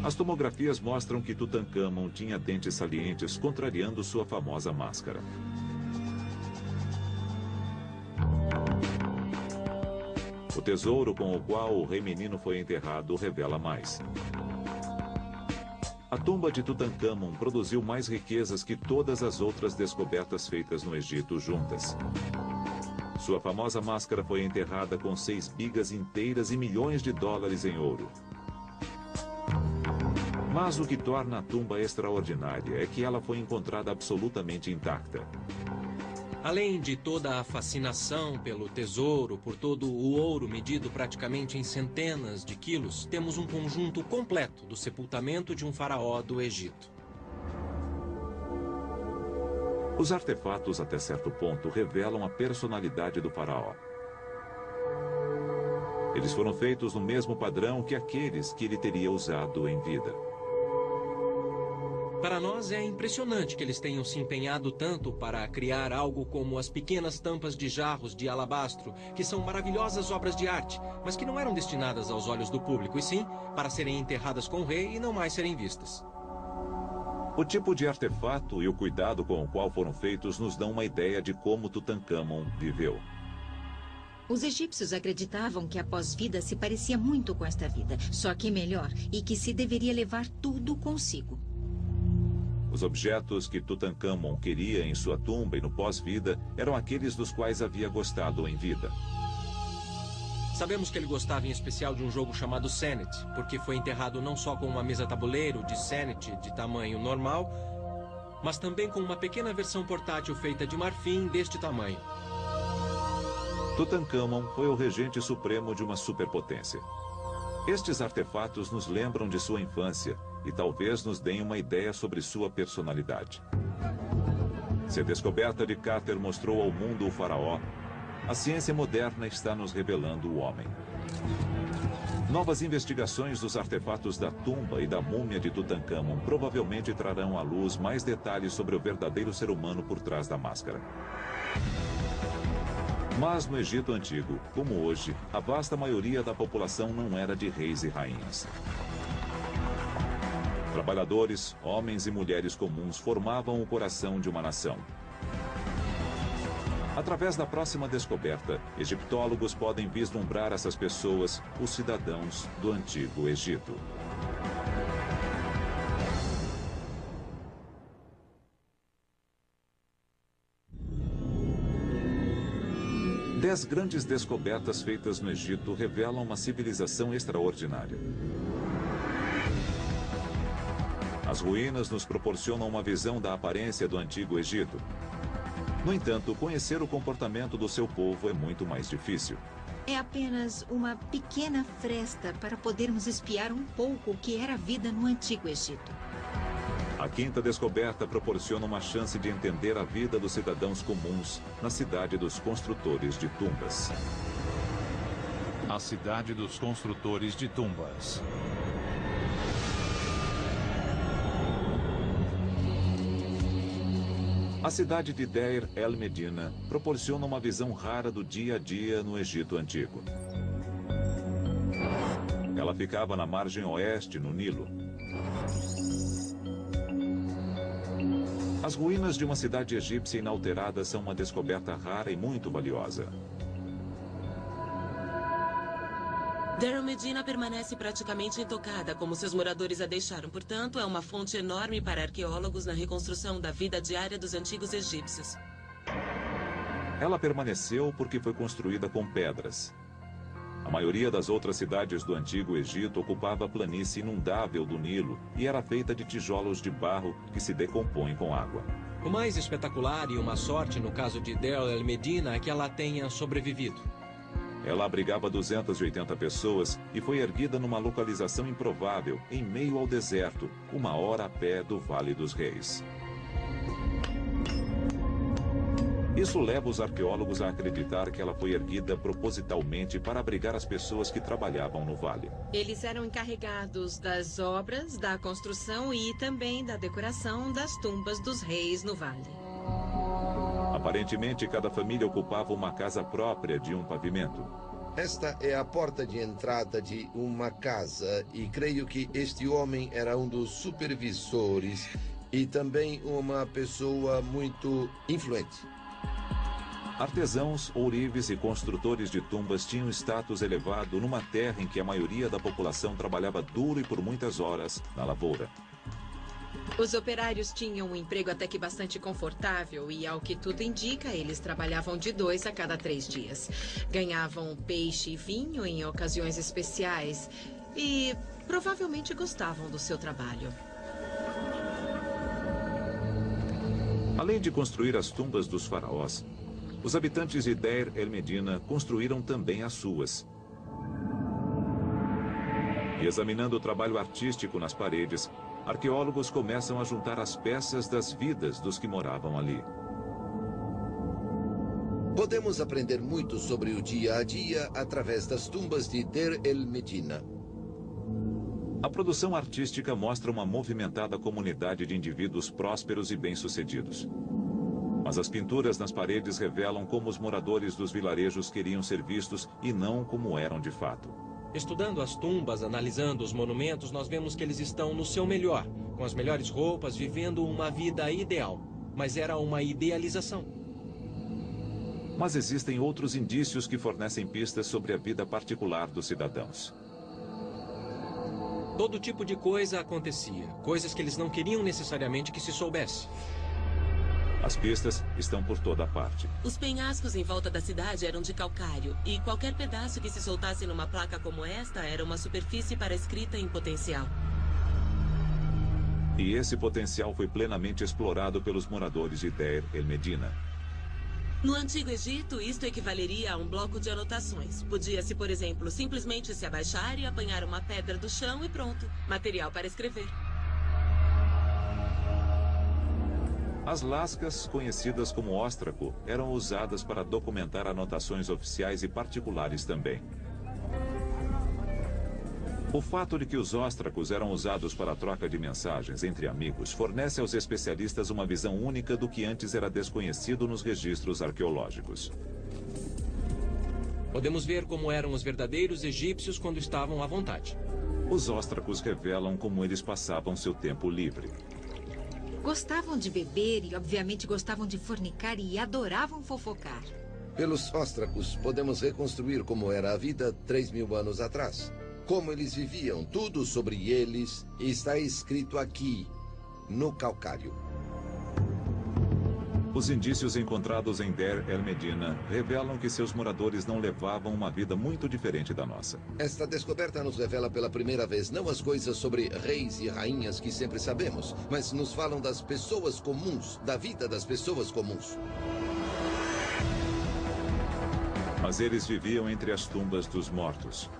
Speaker 1: As tomografias mostram que Tutancâmon tinha dentes salientes, contrariando sua famosa máscara. O tesouro com o qual o rei menino foi enterrado revela mais. A tumba de Tutancâmon produziu mais riquezas que todas as outras descobertas feitas no Egito juntas. Sua famosa máscara foi enterrada com 6 bigas inteiras e milhões de dólares em ouro. Mas o que torna a tumba extraordinária é que ela foi encontrada absolutamente intacta.
Speaker 4: Além de toda a fascinação pelo tesouro, por todo o ouro medido praticamente em centenas de quilos, temos um conjunto completo do sepultamento de um faraó do Egito.
Speaker 1: Os artefatos, até certo ponto, revelam a personalidade do faraó. Eles foram feitos no mesmo padrão que aqueles que ele teria usado em vida.
Speaker 4: Para nós é impressionante que eles tenham se empenhado tanto para criar algo como as pequenas tampas de jarros de alabastro, que são maravilhosas obras de arte, mas que não eram destinadas aos olhos do público, e sim para serem enterradas com o rei e não mais serem vistas.
Speaker 1: O tipo de artefato e o cuidado com o qual foram feitos nos dão uma ideia de como Tutancâmon viveu.
Speaker 3: Os egípcios acreditavam que a pós-vida se parecia muito com esta vida, só que melhor, e que se deveria levar tudo consigo.
Speaker 1: Os objetos que Tutancâmon queria em sua tumba e no pós-vida eram aqueles dos quais havia gostado em vida.
Speaker 4: Sabemos que ele gostava em especial de um jogo chamado Senet, porque foi enterrado não só com uma mesa-tabuleiro de Senet de tamanho normal, mas também com uma pequena versão portátil feita de marfim deste tamanho.
Speaker 1: Tutancâmon foi o regente supremo de uma superpotência. Estes artefatos nos lembram de sua infância e talvez nos deem uma ideia sobre sua personalidade. Se a descoberta de Carter mostrou ao mundo o faraó, a ciência moderna está nos revelando o homem. Novas investigações dos artefatos da tumba e da múmia de Tutancâmon provavelmente trarão à luz mais detalhes sobre o verdadeiro ser humano por trás da máscara. Mas no Egito Antigo, como hoje, a vasta maioria da população não era de reis e rainhas. Trabalhadores, homens e mulheres comuns formavam o coração de uma nação. Através da próxima descoberta, egiptólogos podem vislumbrar essas pessoas, os cidadãos do Antigo Egito. Dez grandes descobertas feitas no Egito revelam uma civilização extraordinária. As ruínas nos proporcionam uma visão da aparência do Antigo Egito. No entanto, conhecer o comportamento do seu povo é muito mais difícil.
Speaker 3: É apenas uma pequena fresta para podermos espiar um pouco o que era a vida no Antigo Egito.
Speaker 1: A quinta descoberta proporciona uma chance de entender a vida dos cidadãos comuns na cidade dos construtores de tumbas.
Speaker 2: A cidade dos construtores de tumbas.
Speaker 1: A cidade de Deir el-Medina proporciona uma visão rara do dia a dia no Egito Antigo. Ela ficava na margem oeste, no Nilo. As ruínas de uma cidade egípcia inalterada são uma descoberta rara e muito valiosa.
Speaker 6: Deir el-Medina permanece praticamente intocada, como seus moradores a deixaram. Portanto, é uma fonte enorme para arqueólogos na reconstrução da vida diária dos antigos egípcios.
Speaker 1: Ela permaneceu porque foi construída com pedras. A maioria das outras cidades do Antigo Egito ocupava a planície inundável do Nilo e era feita de tijolos de barro que se decompõem com água.
Speaker 4: O mais espetacular e uma sorte no caso de Deir el-Medina é que ela tenha sobrevivido.
Speaker 1: Ela abrigava 280 pessoas e foi erguida numa localização improvável, em meio ao deserto, 1 hora a pé do Vale dos Reis. Isso leva os arqueólogos a acreditar que ela foi erguida propositalmente para abrigar as pessoas que trabalhavam no vale.
Speaker 8: Eles eram encarregados das obras, da construção e também da decoração das tumbas dos reis no vale.
Speaker 1: Aparentemente, cada família ocupava uma casa própria de um pavimento.
Speaker 7: Esta é a porta de entrada de uma casa e creio que este homem era um dos supervisores e também uma pessoa muito influente.
Speaker 1: Artesãos, ourives e construtores de tumbas tinham status elevado numa terra em que a maioria da população trabalhava duro e por muitas horas na lavoura.
Speaker 8: Os operários tinham um emprego até que bastante confortável e, ao que tudo indica, eles trabalhavam de 2 a cada 3 dias. Ganhavam peixe e vinho em ocasiões especiais e provavelmente gostavam do seu trabalho.
Speaker 1: Além de construir as tumbas dos faraós, os habitantes de Deir el-Medina construíram também as suas. E examinando o trabalho artístico nas paredes, arqueólogos começam a juntar as peças das vidas dos que moravam ali.
Speaker 7: Podemos aprender muito sobre o dia a dia através das tumbas de Deir el-Medina.
Speaker 1: A produção artística mostra uma movimentada comunidade de indivíduos prósperos e bem-sucedidos. Mas as pinturas nas paredes revelam como os moradores dos vilarejos queriam ser vistos e não como eram de fato.
Speaker 4: Estudando as tumbas, analisando os monumentos, nós vemos que eles estão no seu melhor, com as melhores roupas, vivendo uma vida ideal. Mas era uma idealização.
Speaker 1: Mas existem outros indícios que fornecem pistas sobre a vida particular dos cidadãos.
Speaker 4: Todo tipo de coisa acontecia, coisas que eles não queriam necessariamente que se soubesse.
Speaker 1: As pistas estão por toda parte.
Speaker 6: Os penhascos em volta da cidade eram de calcário, e qualquer pedaço que se soltasse numa placa como esta era uma superfície para escrita em potencial.
Speaker 1: E esse potencial foi plenamente explorado pelos moradores de Deir el-Medina.
Speaker 6: No Antigo Egito, isto equivaleria a um bloco de anotações. Podia-se, por exemplo, simplesmente se abaixar e apanhar uma pedra do chão e pronto. Material para escrever.
Speaker 1: As lascas, conhecidas como óstraco, eram usadas para documentar anotações oficiais e particulares também. O fato de que os óstracos eram usados para a troca de mensagens entre amigos fornece aos especialistas uma visão única do que antes era desconhecido nos registros arqueológicos.
Speaker 4: Podemos ver como eram os verdadeiros egípcios quando estavam à vontade.
Speaker 1: Os óstracos revelam como eles passavam seu tempo livre.
Speaker 3: Gostavam de beber e, obviamente, gostavam de fornicar e adoravam fofocar.
Speaker 7: Pelos óstracos, podemos reconstruir como era a vida 3.000 anos atrás. Como eles viviam, tudo sobre eles está escrito aqui, no calcário.
Speaker 1: Os indícios encontrados em Deir el-Medina revelam que seus moradores não levavam uma vida muito diferente da nossa.
Speaker 7: Esta descoberta nos revela pela primeira vez não as coisas sobre reis e rainhas que sempre sabemos, mas nos falam das pessoas comuns, da vida das pessoas comuns.
Speaker 1: Mas eles viviam entre as tumbas dos mortos.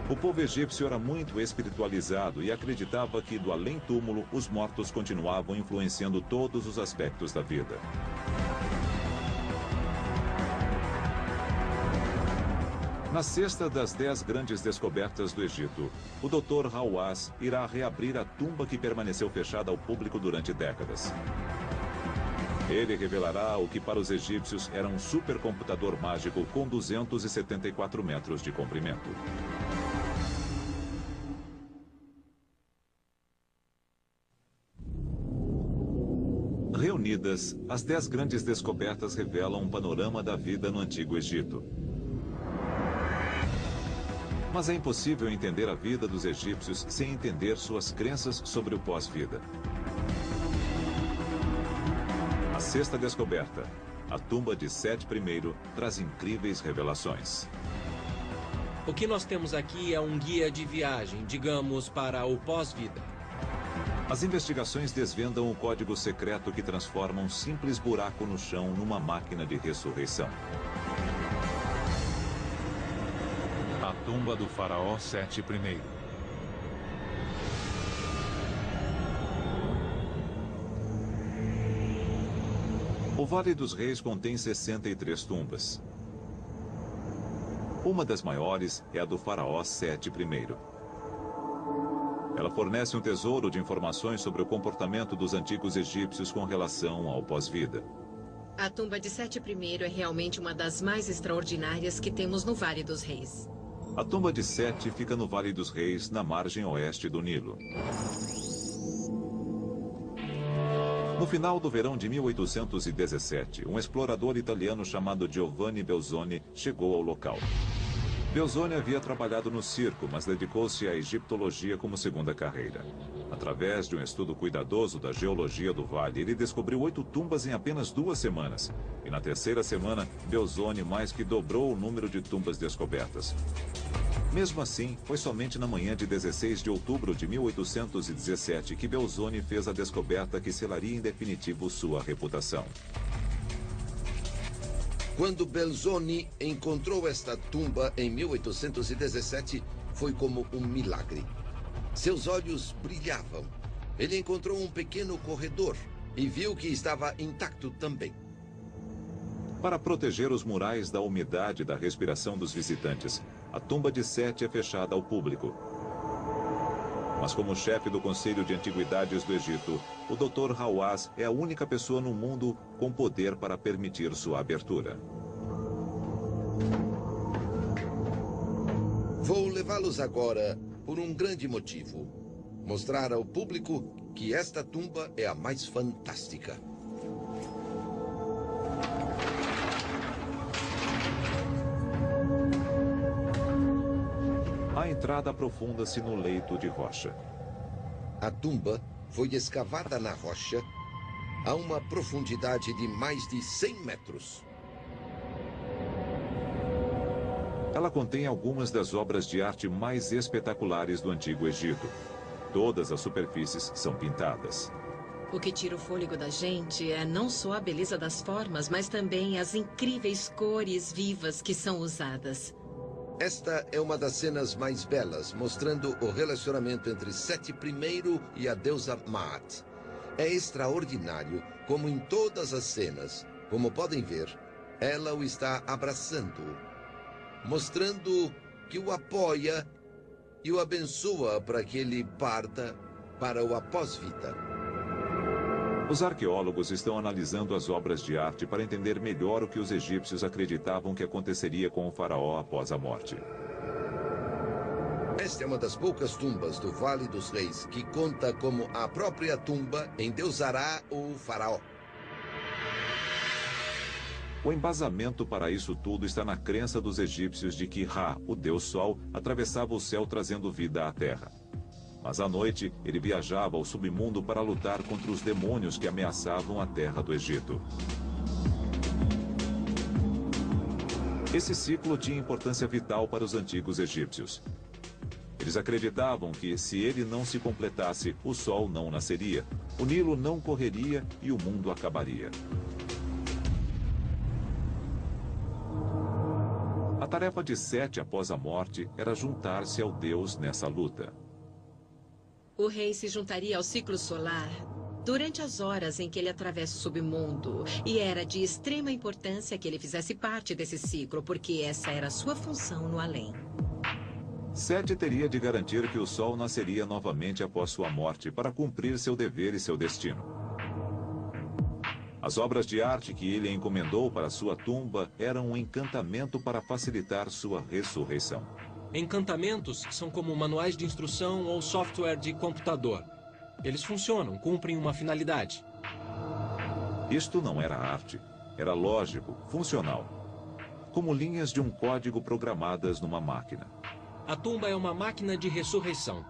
Speaker 1: O povo egípcio era muito espiritualizado e acreditava que, do além-túmulo, os mortos continuavam influenciando todos os aspectos da vida. Na sexta das 10 grandes descobertas do Egito, o Dr. Hawass irá reabrir a tumba que permaneceu fechada ao público durante décadas. Ele revelará o que para os egípcios era um supercomputador mágico com 274 metros de comprimento. Reunidas, as 10 grandes descobertas revelam um panorama da vida no Antigo Egito. Mas é impossível entender a vida dos egípcios sem entender suas crenças sobre o pós-vida. A sexta descoberta, a tumba de Sete I, traz incríveis revelações.
Speaker 4: O que nós temos aqui é um guia de viagem, digamos, para o pós-vida.
Speaker 1: As investigações desvendam o código secreto que transforma um simples buraco no chão numa máquina de ressurreição.
Speaker 2: A tumba do faraó Sete I.
Speaker 1: O Vale dos Reis contém 63 tumbas. Uma das maiores é a do faraó Sete I. Ela fornece um tesouro de informações sobre o comportamento dos antigos egípcios com relação ao pós-vida.
Speaker 12: A tumba de Sete I é realmente uma das mais extraordinárias que temos no Vale dos Reis.
Speaker 1: A tumba de Sete fica no Vale dos Reis, na margem oeste do Nilo. No final do verão de 1817, um explorador italiano chamado Giovanni Belzoni chegou ao local. Belzoni havia trabalhado no circo, mas dedicou-se à egiptologia como segunda carreira. Através de um estudo cuidadoso da geologia do vale, ele descobriu 8 tumbas em apenas 2 semanas. E na terceira semana, Belzoni mais que dobrou o número de tumbas descobertas. Mesmo assim, foi somente na manhã de 16 de outubro de 1817 que Belzoni fez a descoberta que selaria em definitivo sua reputação.
Speaker 7: Quando Belzoni encontrou esta tumba em 1817, foi como um milagre. Seus olhos brilhavam. Ele encontrou um pequeno corredor e viu que estava intacto também.
Speaker 1: Para proteger os murais da umidade e da respiração dos visitantes, a tumba de Sete é fechada ao público. Mas como chefe do Conselho de Antiguidades do Egito, o Dr. Hawass é a única pessoa no mundo com poder para permitir sua abertura.
Speaker 7: Vou levá-los agora por um grande motivo. Mostrar ao público que esta tumba é a mais fantástica.
Speaker 1: A entrada aprofunda-se no leito de rocha.
Speaker 7: A tumba foi escavada na rocha a uma profundidade de mais de 100 metros.
Speaker 1: Ela contém algumas das obras de arte mais espetaculares do Antigo Egito. Todas as superfícies são pintadas.
Speaker 12: O que tira o fôlego da gente é não só a beleza das formas, mas também as incríveis cores vivas que são usadas.
Speaker 7: Esta é uma das cenas mais belas, mostrando o relacionamento entre Sete I e a deusa Maat. É extraordinário como em todas as cenas, como podem ver, ela o está abraçando, mostrando que o apoia e o abençoa para que ele parta para o após-vida.
Speaker 1: Os arqueólogos estão analisando as obras de arte para entender melhor o que os egípcios acreditavam que aconteceria com o faraó após a morte.
Speaker 7: Esta é uma das poucas tumbas do Vale dos Reis que conta como a própria tumba endeusará o faraó.
Speaker 1: O embasamento para isso tudo está na crença dos egípcios de que Ra, o deus Sol, atravessava o céu trazendo vida à terra. Mas à noite, ele viajava ao submundo para lutar contra os demônios que ameaçavam a terra do Egito. Esse ciclo tinha importância vital para os antigos egípcios. Eles acreditavam que, se ele não se completasse, o sol não nasceria, o Nilo não correria e o mundo acabaria. A tarefa de Sete após a morte era juntar-se ao Deus nessa luta.
Speaker 12: O rei se juntaria ao ciclo solar durante as horas em que ele atravessa o submundo. E era de extrema importância que ele fizesse parte desse ciclo, porque essa era a sua função no além.
Speaker 1: Sete teria de garantir que o sol nasceria novamente após sua morte para cumprir seu dever e seu destino. As obras de arte que ele encomendou para sua tumba eram um encantamento para facilitar sua ressurreição.
Speaker 4: Encantamentos são como manuais de instrução ou software de computador. Eles funcionam, cumprem uma finalidade.
Speaker 1: Isto não era arte, era lógico, funcional. Como linhas de um código programadas numa máquina.
Speaker 4: A tumba é uma máquina de ressurreição.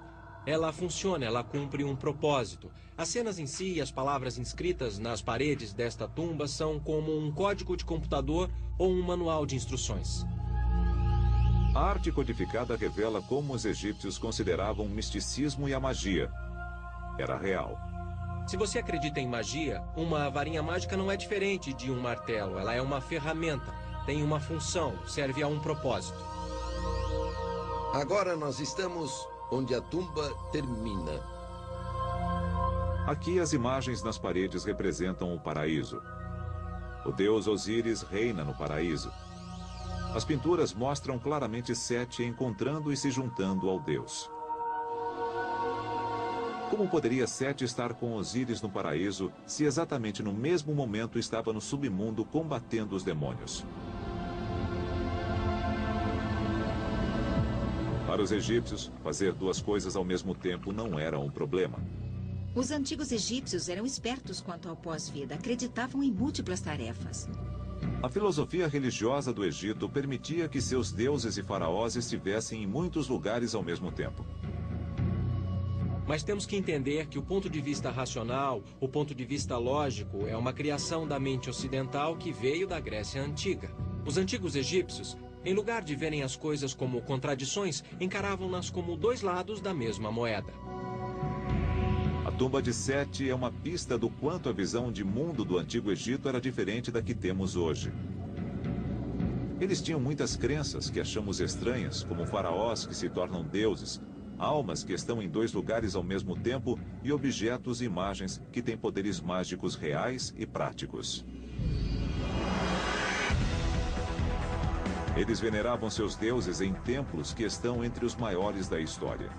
Speaker 4: Ela funciona, ela cumpre um propósito. As cenas em si e as palavras inscritas nas paredes desta tumba são como um código de computador ou um manual de instruções.
Speaker 1: A arte codificada revela como os egípcios consideravam o misticismo e a magia. Era real.
Speaker 4: Se você acredita em magia, uma varinha mágica não é diferente de um martelo. Ela é uma ferramenta, tem uma função, serve a um propósito.
Speaker 7: Agora nós estamos onde a tumba termina.
Speaker 1: Aqui as imagens nas paredes representam o paraíso. O deus Osíris reina no paraíso. As pinturas mostram claramente Sete encontrando e se juntando ao deus. Como poderia Sete estar com Osíris no paraíso se exatamente no mesmo momento estava no submundo combatendo os demônios? Para os egípcios, fazer duas coisas ao mesmo tempo não era um problema.
Speaker 3: Os antigos egípcios eram espertos quanto ao pós-vida, acreditavam em múltiplas tarefas.
Speaker 1: A filosofia religiosa do Egito permitia que seus deuses e faraós estivessem em muitos lugares ao mesmo tempo.
Speaker 4: Mas temos que entender que o ponto de vista racional, o ponto de vista lógico, é uma criação da mente ocidental que veio da Grécia Antiga. Os antigos egípcios, em lugar de verem as coisas como contradições, encaravam-nas como dois lados da mesma moeda.
Speaker 1: A tumba de Sete é uma pista do quanto a visão de mundo do Antigo Egito era diferente da que temos hoje. Eles tinham muitas crenças que achamos estranhas, como faraós que se tornam deuses, almas que estão em dois lugares ao mesmo tempo e objetos e imagens que têm poderes mágicos reais e práticos. Eles veneravam seus deuses em templos que estão entre os maiores da história.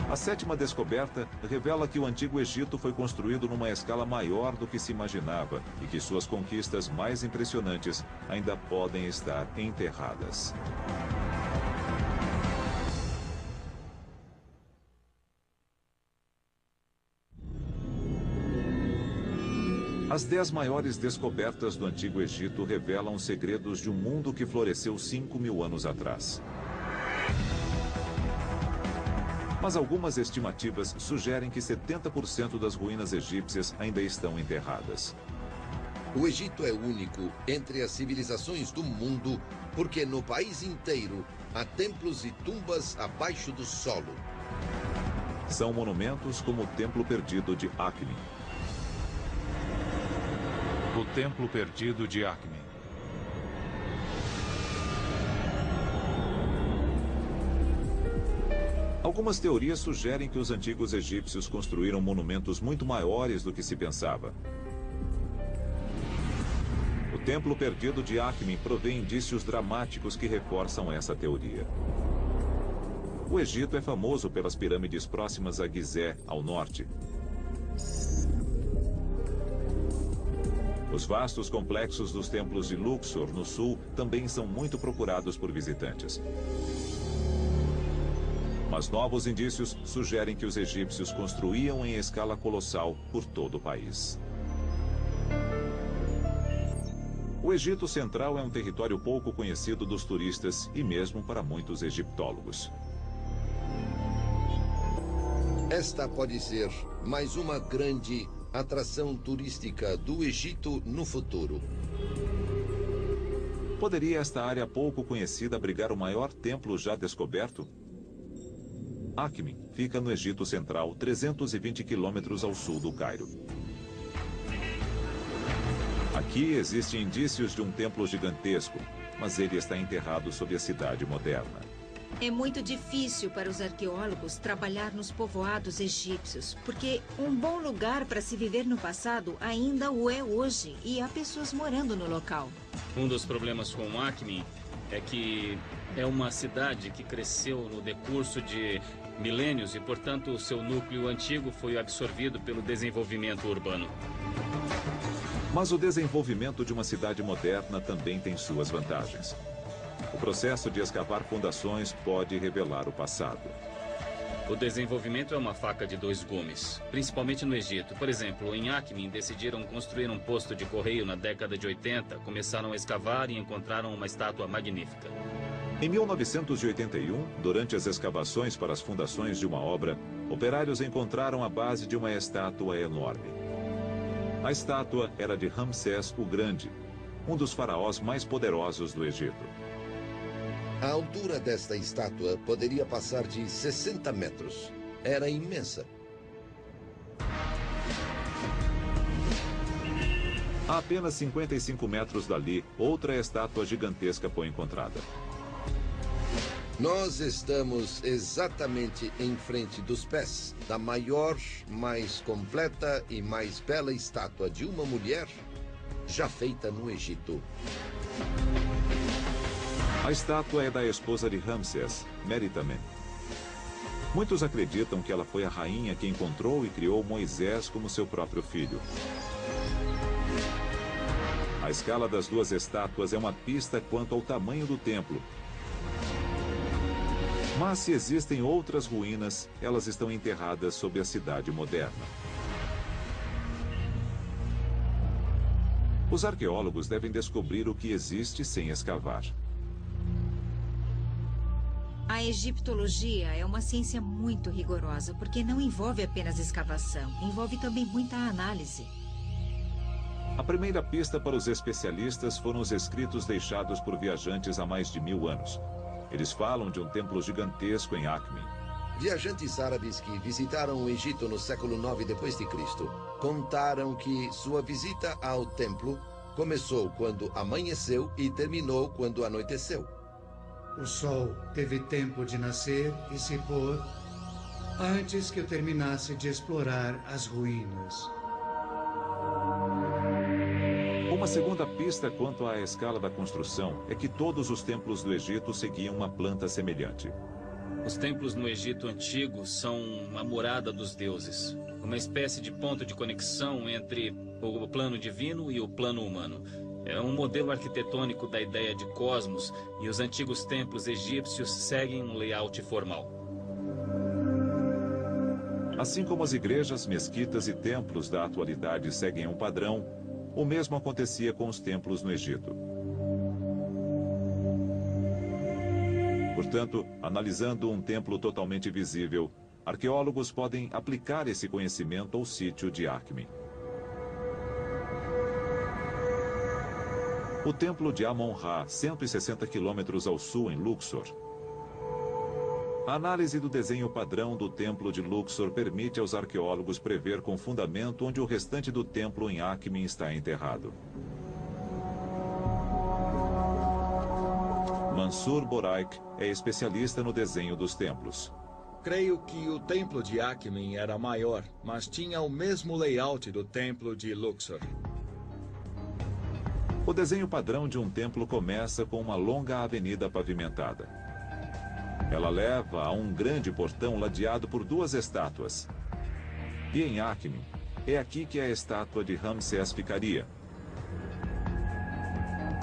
Speaker 1: A sétima descoberta revela que o Antigo Egito foi construído numa escala maior do que se imaginava e que suas conquistas mais impressionantes ainda podem estar enterradas. As 10 maiores descobertas do Antigo Egito revelam os segredos de um mundo que floresceu 5.000 anos atrás. Mas algumas estimativas sugerem que 70% das ruínas egípcias ainda estão enterradas.
Speaker 7: O Egito é único entre as civilizações do mundo porque no país inteiro há templos e tumbas abaixo do solo.
Speaker 1: São monumentos como o Templo Perdido de Akhmin.
Speaker 2: O Templo Perdido de Akhmin.
Speaker 1: Algumas teorias sugerem que os antigos egípcios construíram monumentos muito maiores do que se pensava. O Templo Perdido de Akhmin provê indícios dramáticos que reforçam essa teoria. O Egito é famoso pelas pirâmides próximas a Gizé, ao norte. Os vastos complexos dos templos de Luxor, no sul, também são muito procurados por visitantes. Mas novos indícios sugerem que os egípcios construíam em escala colossal por todo o país. O Egito Central é um território pouco conhecido dos turistas e mesmo para muitos egiptólogos.
Speaker 7: Esta pode ser mais uma grande atração turística do Egito no futuro.
Speaker 1: Poderia esta área pouco conhecida abrigar o maior templo já descoberto? Akhmin fica no Egito Central, 320 quilômetros ao sul do Cairo. Aqui existem indícios de um templo gigantesco, mas ele está enterrado sob a cidade moderna.
Speaker 3: É muito difícil para os arqueólogos trabalhar nos povoados egípcios, porque um bom lugar para se viver no passado ainda o é hoje, e há pessoas morando no local.
Speaker 5: Um dos problemas com Akhmin é que é uma cidade que cresceu no decurso de milênios e, portanto, o seu núcleo antigo foi absorvido pelo desenvolvimento urbano.
Speaker 1: Mas o desenvolvimento de uma cidade moderna também tem suas vantagens. O processo de escavar fundações pode revelar o passado.
Speaker 5: O desenvolvimento é uma faca de dois gumes, principalmente no Egito. Por exemplo, em Akhmin decidiram construir um posto de correio na década de 80, começaram a escavar e encontraram uma estátua magnífica.
Speaker 1: Em 1981, durante as escavações para as fundações de uma obra, operários encontraram a base de uma estátua enorme. A estátua era de Ramsés o Grande, um dos faraós mais poderosos do Egito.
Speaker 7: A altura desta estátua poderia passar de 60 metros. Era imensa.
Speaker 1: A apenas 55 metros dali, outra estátua gigantesca foi encontrada.
Speaker 7: Nós estamos exatamente em frente dos pés da maior, mais completa e mais bela estátua de uma mulher já feita no Egito.
Speaker 1: A estátua é da esposa de Ramsés, Meritamen. Muitos acreditam que ela foi a rainha que encontrou e criou Moisés como seu próprio filho. A escala das duas estátuas é uma pista quanto ao tamanho do templo. Mas se existem outras ruínas, elas estão enterradas sob a cidade moderna. Os arqueólogos devem descobrir o que existe sem escavar.
Speaker 3: A egiptologia é uma ciência muito rigorosa, porque não envolve apenas escavação, envolve também muita análise.
Speaker 1: A primeira pista para os especialistas foram os escritos deixados por viajantes há mais de 1000 anos. Eles falam de um templo gigantesco em Akhmin.
Speaker 7: Viajantes árabes que visitaram o Egito no século 9 d.C. contaram que sua visita ao templo começou quando amanheceu e terminou quando anoiteceu.
Speaker 10: O sol teve tempo de nascer e se pôr antes que eu terminasse de explorar as ruínas.
Speaker 1: Uma segunda pista quanto à escala da construção é que todos os templos do Egito seguiam uma planta semelhante.
Speaker 5: Os templos no Egito Antigo são a morada dos deuses, uma espécie de ponto de conexão entre o plano divino e o plano humano. É um modelo arquitetônico da ideia de cosmos, e os antigos templos egípcios seguem um layout formal.
Speaker 1: Assim como as igrejas, mesquitas e templos da atualidade seguem um padrão, o mesmo acontecia com os templos no Egito. Portanto, analisando um templo totalmente visível, arqueólogos podem aplicar esse conhecimento ao sítio de Akhmin. O templo de Amon-Ra, 160 quilômetros ao sul, em Luxor. A análise do desenho padrão do templo de Luxor permite aos arqueólogos prever com fundamento onde o restante do templo em Akhmin está enterrado. Mansur Boraik é especialista no desenho dos templos.
Speaker 9: Creio que o templo de Akhmin era maior, mas tinha o mesmo layout do templo de Luxor.
Speaker 1: O desenho padrão de um templo começa com uma longa avenida pavimentada. Ela leva a um grande portão ladeado por duas estátuas. E em Akhmin, é aqui que a estátua de Ramsés ficaria.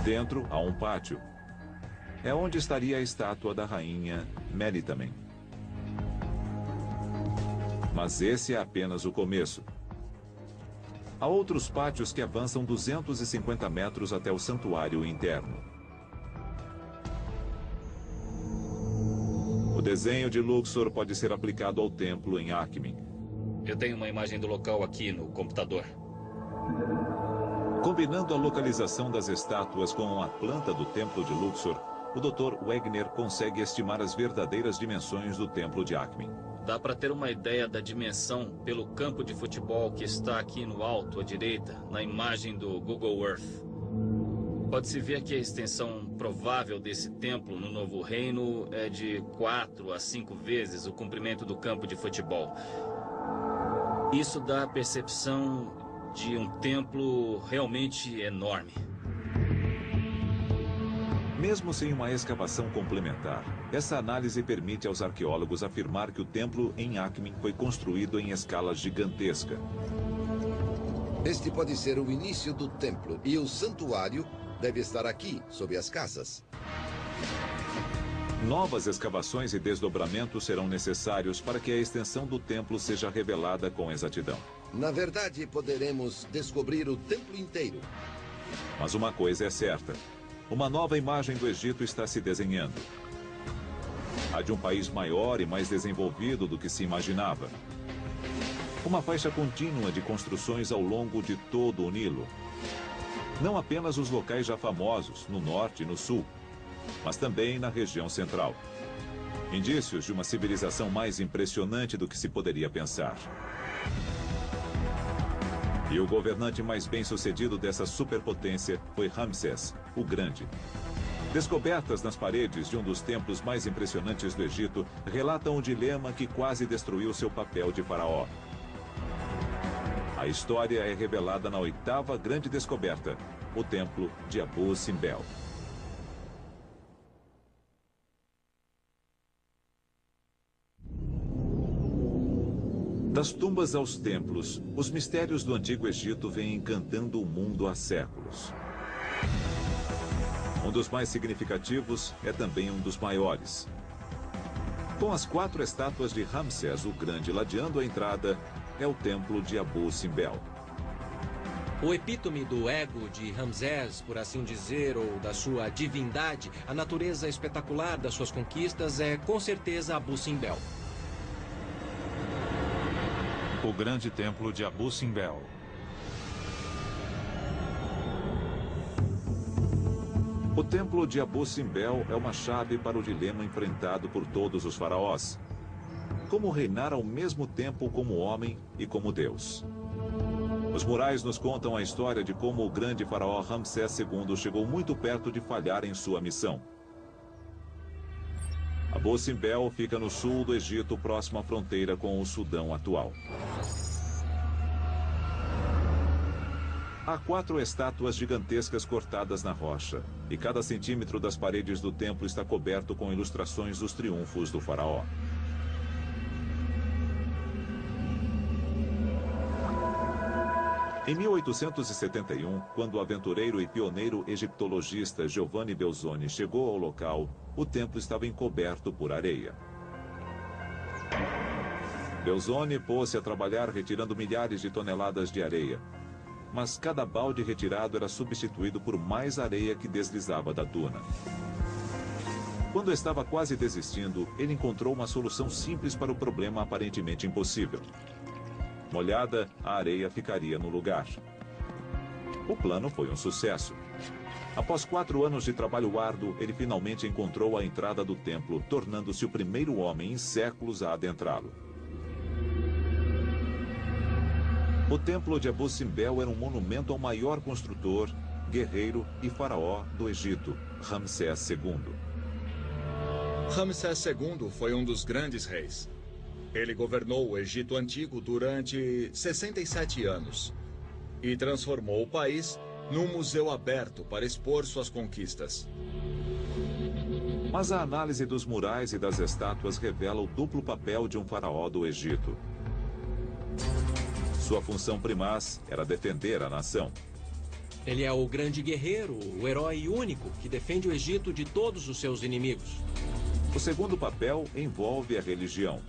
Speaker 1: Dentro há um pátio. É onde estaria a estátua da rainha Melitamen. Mas esse é apenas o começo. Há outros pátios que avançam 250 metros até o santuário interno. O desenho de Luxor pode ser aplicado ao templo em Akhmin.
Speaker 5: Eu tenho uma imagem do local aqui no computador.
Speaker 1: Combinando a localização das estátuas com a planta do templo de Luxor, o Dr. Wegner consegue estimar as verdadeiras dimensões do templo de Akhmin.
Speaker 5: Dá para ter uma ideia da dimensão pelo campo de futebol que está aqui no alto à direita, na imagem do Google Earth. Pode-se ver que a extensão provável desse templo no Novo Reino é de 4 a 5 vezes o comprimento do campo de futebol. Isso dá a percepção de um templo realmente enorme.
Speaker 1: Mesmo sem uma escavação complementar, essa análise permite aos arqueólogos afirmar que o templo em Akhmin foi construído em escala gigantesca.
Speaker 7: Este pode ser o início do templo e o santuário deve estar aqui, sob as casas.
Speaker 1: Novas escavações e desdobramentos serão necessários para que a extensão do templo seja revelada com exatidão.
Speaker 7: Na verdade, poderemos descobrir o templo inteiro.
Speaker 1: Mas uma coisa é certa. Uma nova imagem do Egito está se desenhando. A de um país maior e mais desenvolvido do que se imaginava. Uma faixa contínua de construções ao longo de todo o Nilo. Não apenas os locais já famosos, no norte e no sul, mas também na região central. Indícios de uma civilização mais impressionante do que se poderia pensar. E o governante mais bem-sucedido dessa superpotência foi Ramsés, o Grande. Descobertas nas paredes de um dos templos mais impressionantes do Egito relatam o dilema que quase destruiu seu papel de faraó. A história é revelada na 8ª grande descoberta, o templo de Abu Simbel. Das tumbas aos templos, os mistérios do Antigo Egito vêm encantando o mundo há séculos. Um dos mais significativos é também um dos maiores. Com as 4 estátuas de Ramsés o Grande ladeando a entrada, é o templo de Abu Simbel.
Speaker 4: O epítome do ego de Ramsés, por assim dizer, ou da sua divindade, a natureza espetacular das suas conquistas é com certeza Abu Simbel.
Speaker 2: O grande templo de Abu Simbel.
Speaker 1: O templo de Abu Simbel é uma chave para o dilema enfrentado por todos os faraós. Como reinar ao mesmo tempo como homem e como Deus. Os murais nos contam a história de como o grande faraó Ramsés II chegou muito perto de falhar em sua missão. Abu Simbel fica no sul do Egito, próximo à fronteira com o Sudão atual. Há 4 estátuas gigantescas cortadas na rocha, e cada centímetro das paredes do templo está coberto com ilustrações dos triunfos do faraó. Em 1871, quando o aventureiro e pioneiro egiptologista Giovanni Belzoni chegou ao local, o templo estava encoberto por areia. Belzoni pôs-se a trabalhar retirando milhares de toneladas de areia. Mas cada balde retirado era substituído por mais areia que deslizava da duna. Quando estava quase desistindo, ele encontrou uma solução simples para o problema aparentemente impossível. Molhada, a areia ficaria no lugar. O plano foi um sucesso. Após 4 anos de trabalho árduo, ele finalmente encontrou a entrada do templo, tornando-se o primeiro homem em séculos a adentrá-lo. O templo de Abu Simbel era um monumento ao maior construtor, guerreiro e faraó do Egito, Ramsés II.
Speaker 9: Ramsés II foi um dos grandes reis. Ele governou o Egito Antigo durante 67 anos e transformou o país num museu aberto para expor suas conquistas.
Speaker 1: Mas a análise dos murais e das estátuas revela o duplo papel de um faraó do Egito. Sua função primaz era defender a nação.
Speaker 4: Ele é o grande guerreiro, o herói único que defende o Egito de todos os seus inimigos.
Speaker 1: O segundo papel envolve a religião.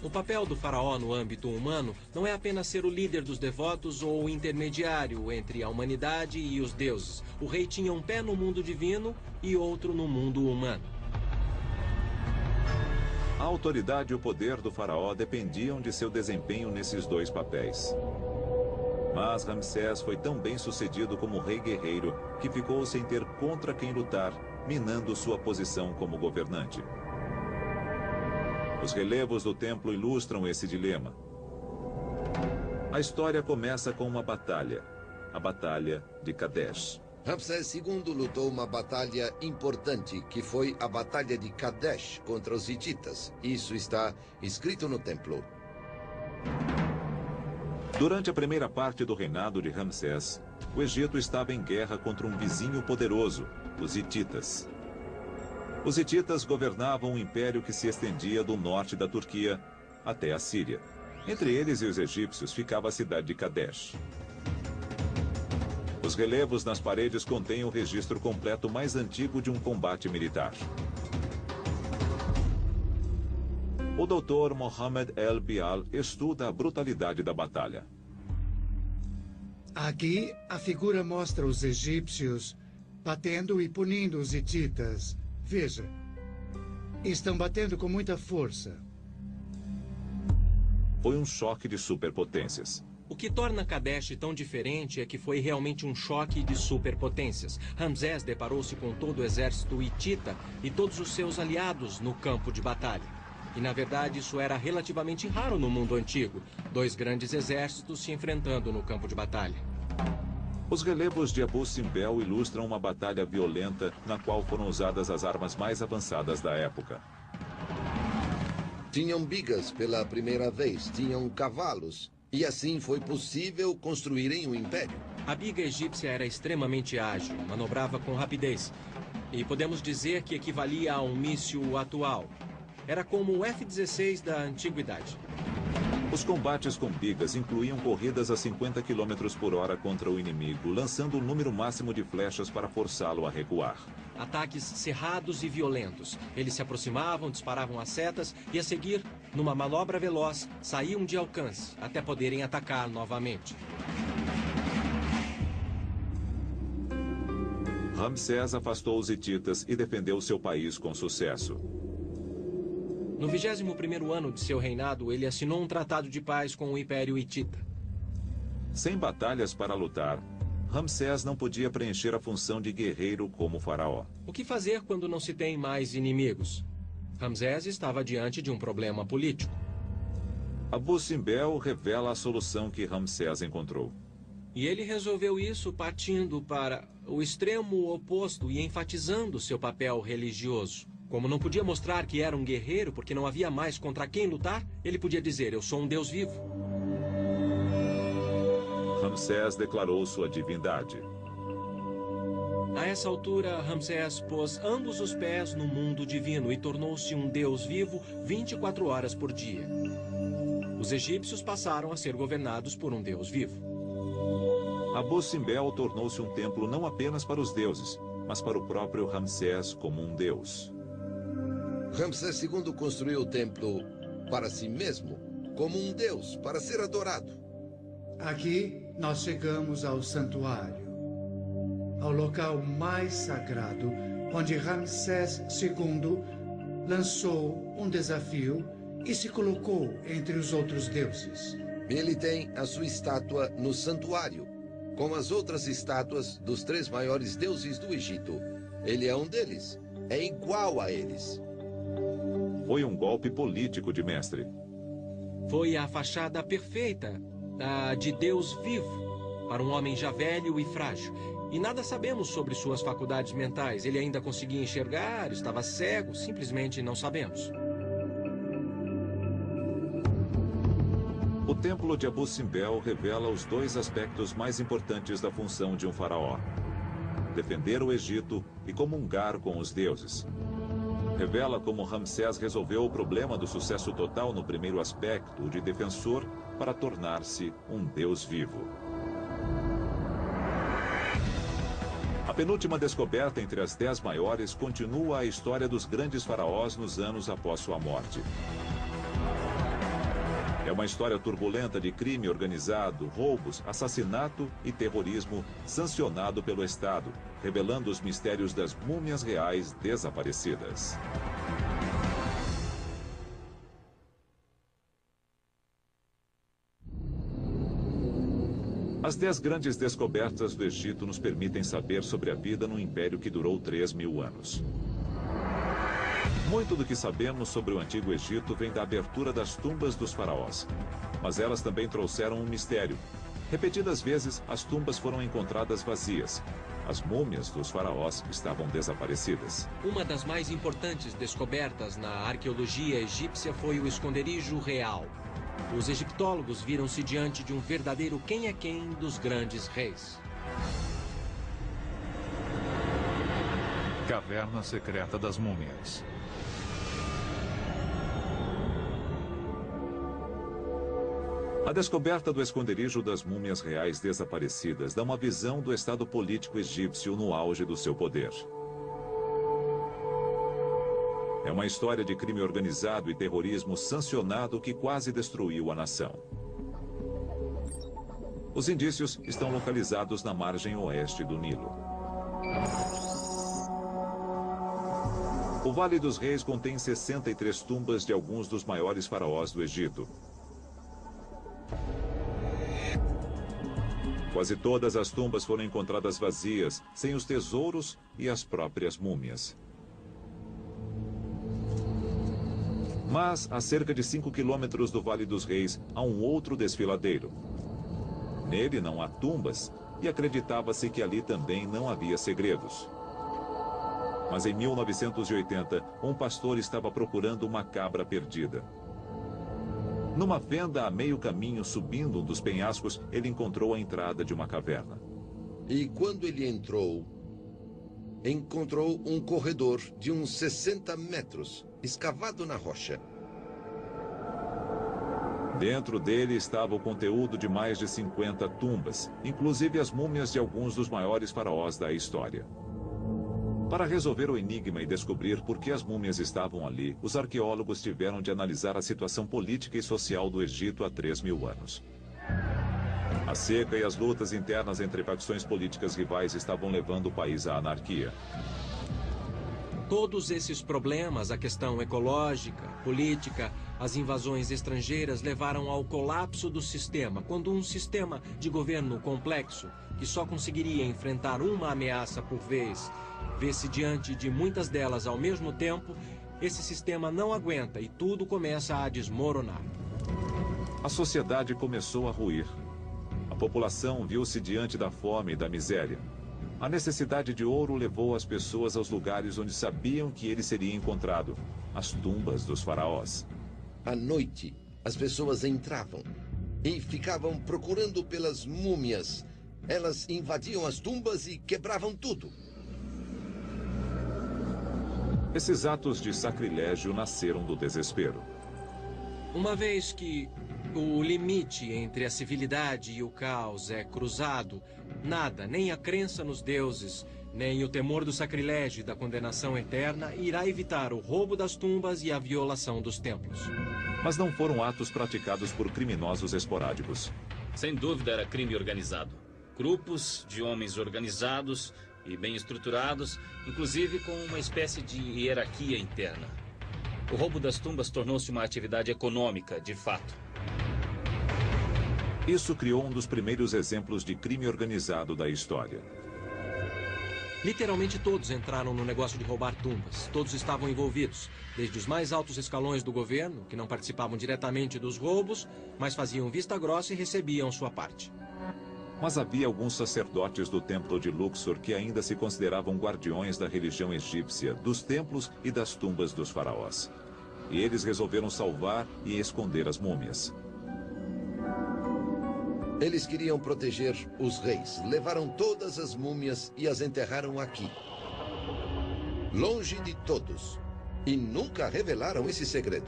Speaker 4: O papel do faraó no âmbito humano não é apenas ser o líder dos devotos ou o intermediário entre a humanidade e os deuses. O rei tinha um pé no mundo divino e outro no mundo humano.
Speaker 1: A autoridade e o poder do faraó dependiam de seu desempenho nesses dois papéis. Mas Ramsés foi tão bem sucedido como rei guerreiro que ficou sem ter contra quem lutar, minando sua posição como governante. Os relevos do templo ilustram esse dilema. A história começa com uma batalha, a Batalha de Kadesh.
Speaker 7: Ramsés II lutou uma batalha importante, que foi a Batalha de Kadesh contra os hititas. Isso está escrito no templo.
Speaker 1: Durante a primeira parte do reinado de Ramsés, o Egito estava em guerra contra um vizinho poderoso, os hititas. Os hititas governavam um império que se estendia do norte da Turquia até a Síria. Entre eles e os egípcios ficava a cidade de Kadesh. Os relevos nas paredes contêm o registro completo mais antigo de um combate militar. O Dr. Mohammed El-Bial estuda a brutalidade da batalha.
Speaker 10: Aqui, a figura mostra os egípcios batendo e punindo os hititas. Veja, estão batendo com muita força.
Speaker 1: Foi um choque de superpotências.
Speaker 4: O que torna Kadesh tão diferente é que foi realmente um choque de superpotências. Ramsés deparou-se com todo o exército hitita e todos os seus aliados no campo de batalha. E, na verdade, isso era relativamente raro no mundo antigo. 2 grandes exércitos se enfrentando no campo de batalha.
Speaker 1: Os relevos de Abu Simbel ilustram uma batalha violenta na qual foram usadas as armas mais avançadas da época.
Speaker 7: Tinham bigas pela primeira vez, tinham cavalos, e assim foi possível construírem um império.
Speaker 4: A biga egípcia era extremamente ágil, manobrava com rapidez. E podemos dizer que equivalia a um míssil atual. Era como o F-16 da antiguidade.
Speaker 1: Os combates com bigas incluíam corridas a 50 km por hora contra o inimigo, lançando o número máximo de flechas para forçá-lo a recuar.
Speaker 4: Ataques cerrados e violentos. Eles se aproximavam, disparavam as setas e, a seguir, numa manobra veloz, saíam de alcance, até poderem atacar novamente.
Speaker 1: Ramsés afastou os hititas e defendeu seu país com sucesso.
Speaker 4: No 21º ano de seu reinado, ele assinou um tratado de paz com o Império Hitita.
Speaker 1: Sem batalhas para lutar, Ramsés não podia preencher a função de guerreiro como faraó.
Speaker 4: O que fazer quando não se tem mais inimigos? Ramsés estava diante de um problema político.
Speaker 1: Abu Simbel revela a solução que Ramsés encontrou.
Speaker 4: E ele resolveu isso partindo para o extremo oposto e enfatizando seu papel religioso. Como não podia mostrar que era um guerreiro porque não havia mais contra quem lutar, ele podia dizer: eu sou um deus vivo.
Speaker 1: Ramsés declarou sua divindade.
Speaker 4: A essa altura, Ramsés pôs ambos os pés no mundo divino e tornou-se um deus vivo 24 horas por dia. Os egípcios passaram a ser governados por um deus vivo.
Speaker 1: Abu Simbel tornou-se um templo não apenas para os deuses, mas para o próprio Ramsés como um deus.
Speaker 7: Ramsés II construiu o templo para si mesmo, como um deus para ser adorado.
Speaker 10: Aqui nós chegamos ao santuário, ao local mais sagrado, onde Ramsés II lançou um desafio e se colocou entre os outros deuses.
Speaker 7: Ele tem a sua estátua no santuário, com as outras estátuas dos 3 maiores deuses do Egito. Ele é um deles. É igual a eles.
Speaker 1: Foi um golpe político de mestre.
Speaker 4: Foi a fachada perfeita, a de Deus vivo, para um homem já velho e frágil. E nada sabemos sobre suas faculdades mentais. Ele ainda conseguia enxergar, estava cego, simplesmente não sabemos.
Speaker 1: O templo de Abu Simbel revela os 2 aspectos mais importantes da função de um faraó: defender o Egito e comungar com os deuses. Revela como Ramsés resolveu o problema do sucesso total no primeiro aspecto, o de defensor, para tornar-se um deus vivo. A penúltima descoberta entre as 10 maiores continua a história dos grandes faraós nos anos após sua morte. É uma história turbulenta de crime organizado, roubos, assassinato e terrorismo sancionado pelo Estado, revelando os mistérios das múmias reais desaparecidas. As 10 grandes descobertas do Egito nos permitem saber sobre a vida num império que durou 3.000 anos. Muito do que sabemos sobre o Antigo Egito vem da abertura das tumbas dos faraós. Mas elas também trouxeram um mistério. Repetidas vezes, as tumbas foram encontradas vazias. As múmias dos faraós estavam desaparecidas.
Speaker 4: Uma das mais importantes descobertas na arqueologia egípcia foi o esconderijo real. Os egiptólogos viram-se diante de um verdadeiro quem é quem dos grandes reis.
Speaker 2: Caverna secreta das múmias.
Speaker 1: A descoberta do esconderijo das múmias reais desaparecidas dá uma visão do estado político egípcio no auge do seu poder. É uma história de crime organizado e terrorismo sancionado que quase destruiu a nação. Os indícios estão localizados na margem oeste do Nilo. O Vale dos Reis contém 63 tumbas de alguns dos maiores faraós do Egito. Quase todas as tumbas foram encontradas vazias, sem os tesouros e as próprias múmias. Mas, a cerca de 5 quilômetros do Vale dos Reis, há um outro desfiladeiro. Nele não há tumbas, e acreditava-se que ali também não havia segredos. Mas em 1980, um pastor estava procurando uma cabra perdida. Numa fenda a meio caminho subindo um dos penhascos, ele encontrou a entrada de uma caverna.
Speaker 7: E quando ele entrou, encontrou um corredor de uns 60 metros, escavado na rocha.
Speaker 1: Dentro dele estava o conteúdo de mais de 50 tumbas, inclusive as múmias de alguns dos maiores faraós da história. Para resolver o enigma e descobrir por que as múmias estavam ali, os arqueólogos tiveram de analisar a situação política e social do Egito há 3.000 anos. A seca e as lutas internas entre facções políticas rivais estavam levando o país à anarquia.
Speaker 4: Todos esses problemas, a questão ecológica, política, as invasões estrangeiras levaram ao colapso do sistema, quando um sistema de governo complexo, que só conseguiria enfrentar uma ameaça por vez, vê-se diante de muitas delas ao mesmo tempo, esse sistema não aguenta e tudo começa a desmoronar.
Speaker 1: A sociedade começou a ruir. A população viu-se diante da fome e da miséria. A necessidade de ouro levou as pessoas aos lugares onde sabiam que ele seria encontrado, as tumbas dos faraós.
Speaker 7: À noite, as pessoas entravam e ficavam procurando pelas múmias. Elas invadiam as tumbas e quebravam tudo.
Speaker 1: Esses atos de sacrilégio nasceram do desespero.
Speaker 4: Uma vez que o limite entre a civilidade e o caos é cruzado, nada, nem a crença nos deuses, nem o temor do sacrilégio e da condenação eterna, irá evitar o roubo das tumbas e a violação dos templos.
Speaker 1: Mas não foram atos praticados por criminosos esporádicos.
Speaker 5: Sem dúvida era crime organizado. Grupos de homens organizados e bem estruturados, inclusive com uma espécie de hierarquia interna. O roubo das tumbas tornou-se uma atividade econômica, de fato.
Speaker 1: Isso criou um dos primeiros exemplos de crime organizado da história.
Speaker 4: Literalmente todos entraram no negócio de roubar tumbas. Todos estavam envolvidos, desde os mais altos escalões do governo, que não participavam diretamente dos roubos, mas faziam vista grossa e recebiam sua parte.
Speaker 1: Mas havia alguns sacerdotes do templo de Luxor que ainda se consideravam guardiões da religião egípcia, dos templos e das tumbas dos faraós. E eles resolveram salvar e esconder as múmias.
Speaker 7: Eles queriam proteger os reis. Levaram todas as múmias e as enterraram aqui. Longe de todos. E nunca revelaram esse segredo.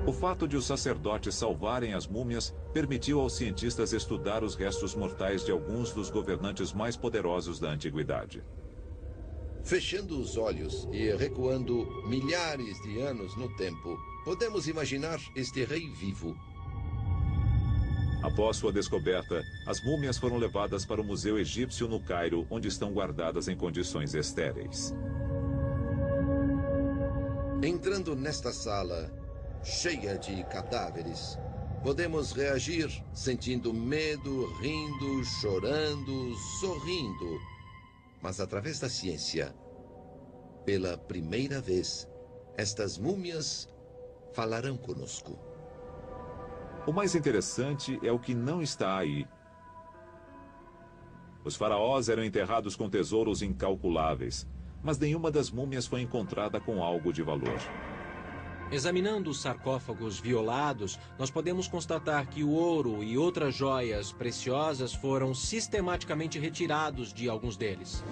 Speaker 1: O fato de os sacerdotes salvarem as múmias permitiu aos cientistas estudar os restos mortais de alguns dos governantes mais poderosos da antiguidade.
Speaker 7: Fechando os olhos e recuando milhares de anos no tempo, podemos imaginar este rei vivo.
Speaker 1: Após sua descoberta, as múmias foram levadas para o Museu Egípcio no Cairo, onde estão guardadas em condições estéreis.
Speaker 7: Entrando nesta sala, cheia de cadáveres, podemos reagir sentindo medo, rindo, chorando, sorrindo. Mas através da ciência, pela primeira vez, estas múmias falarão conosco.
Speaker 1: O mais interessante é o que não está aí. Os faraós eram enterrados com tesouros incalculáveis, mas nenhuma das múmias foi encontrada com algo de valor.
Speaker 4: Examinando os sarcófagos violados, nós podemos constatar que o ouro e outras joias preciosas foram sistematicamente retirados de alguns deles.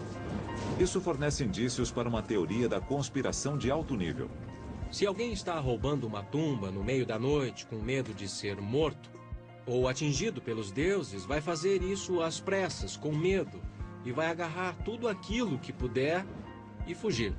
Speaker 1: Isso fornece indícios para uma teoria da conspiração de alto nível.
Speaker 4: Se alguém está roubando uma tumba no meio da noite com medo de ser morto ou atingido pelos deuses, vai fazer isso às pressas, com medo, e vai agarrar tudo aquilo que puder e fugir.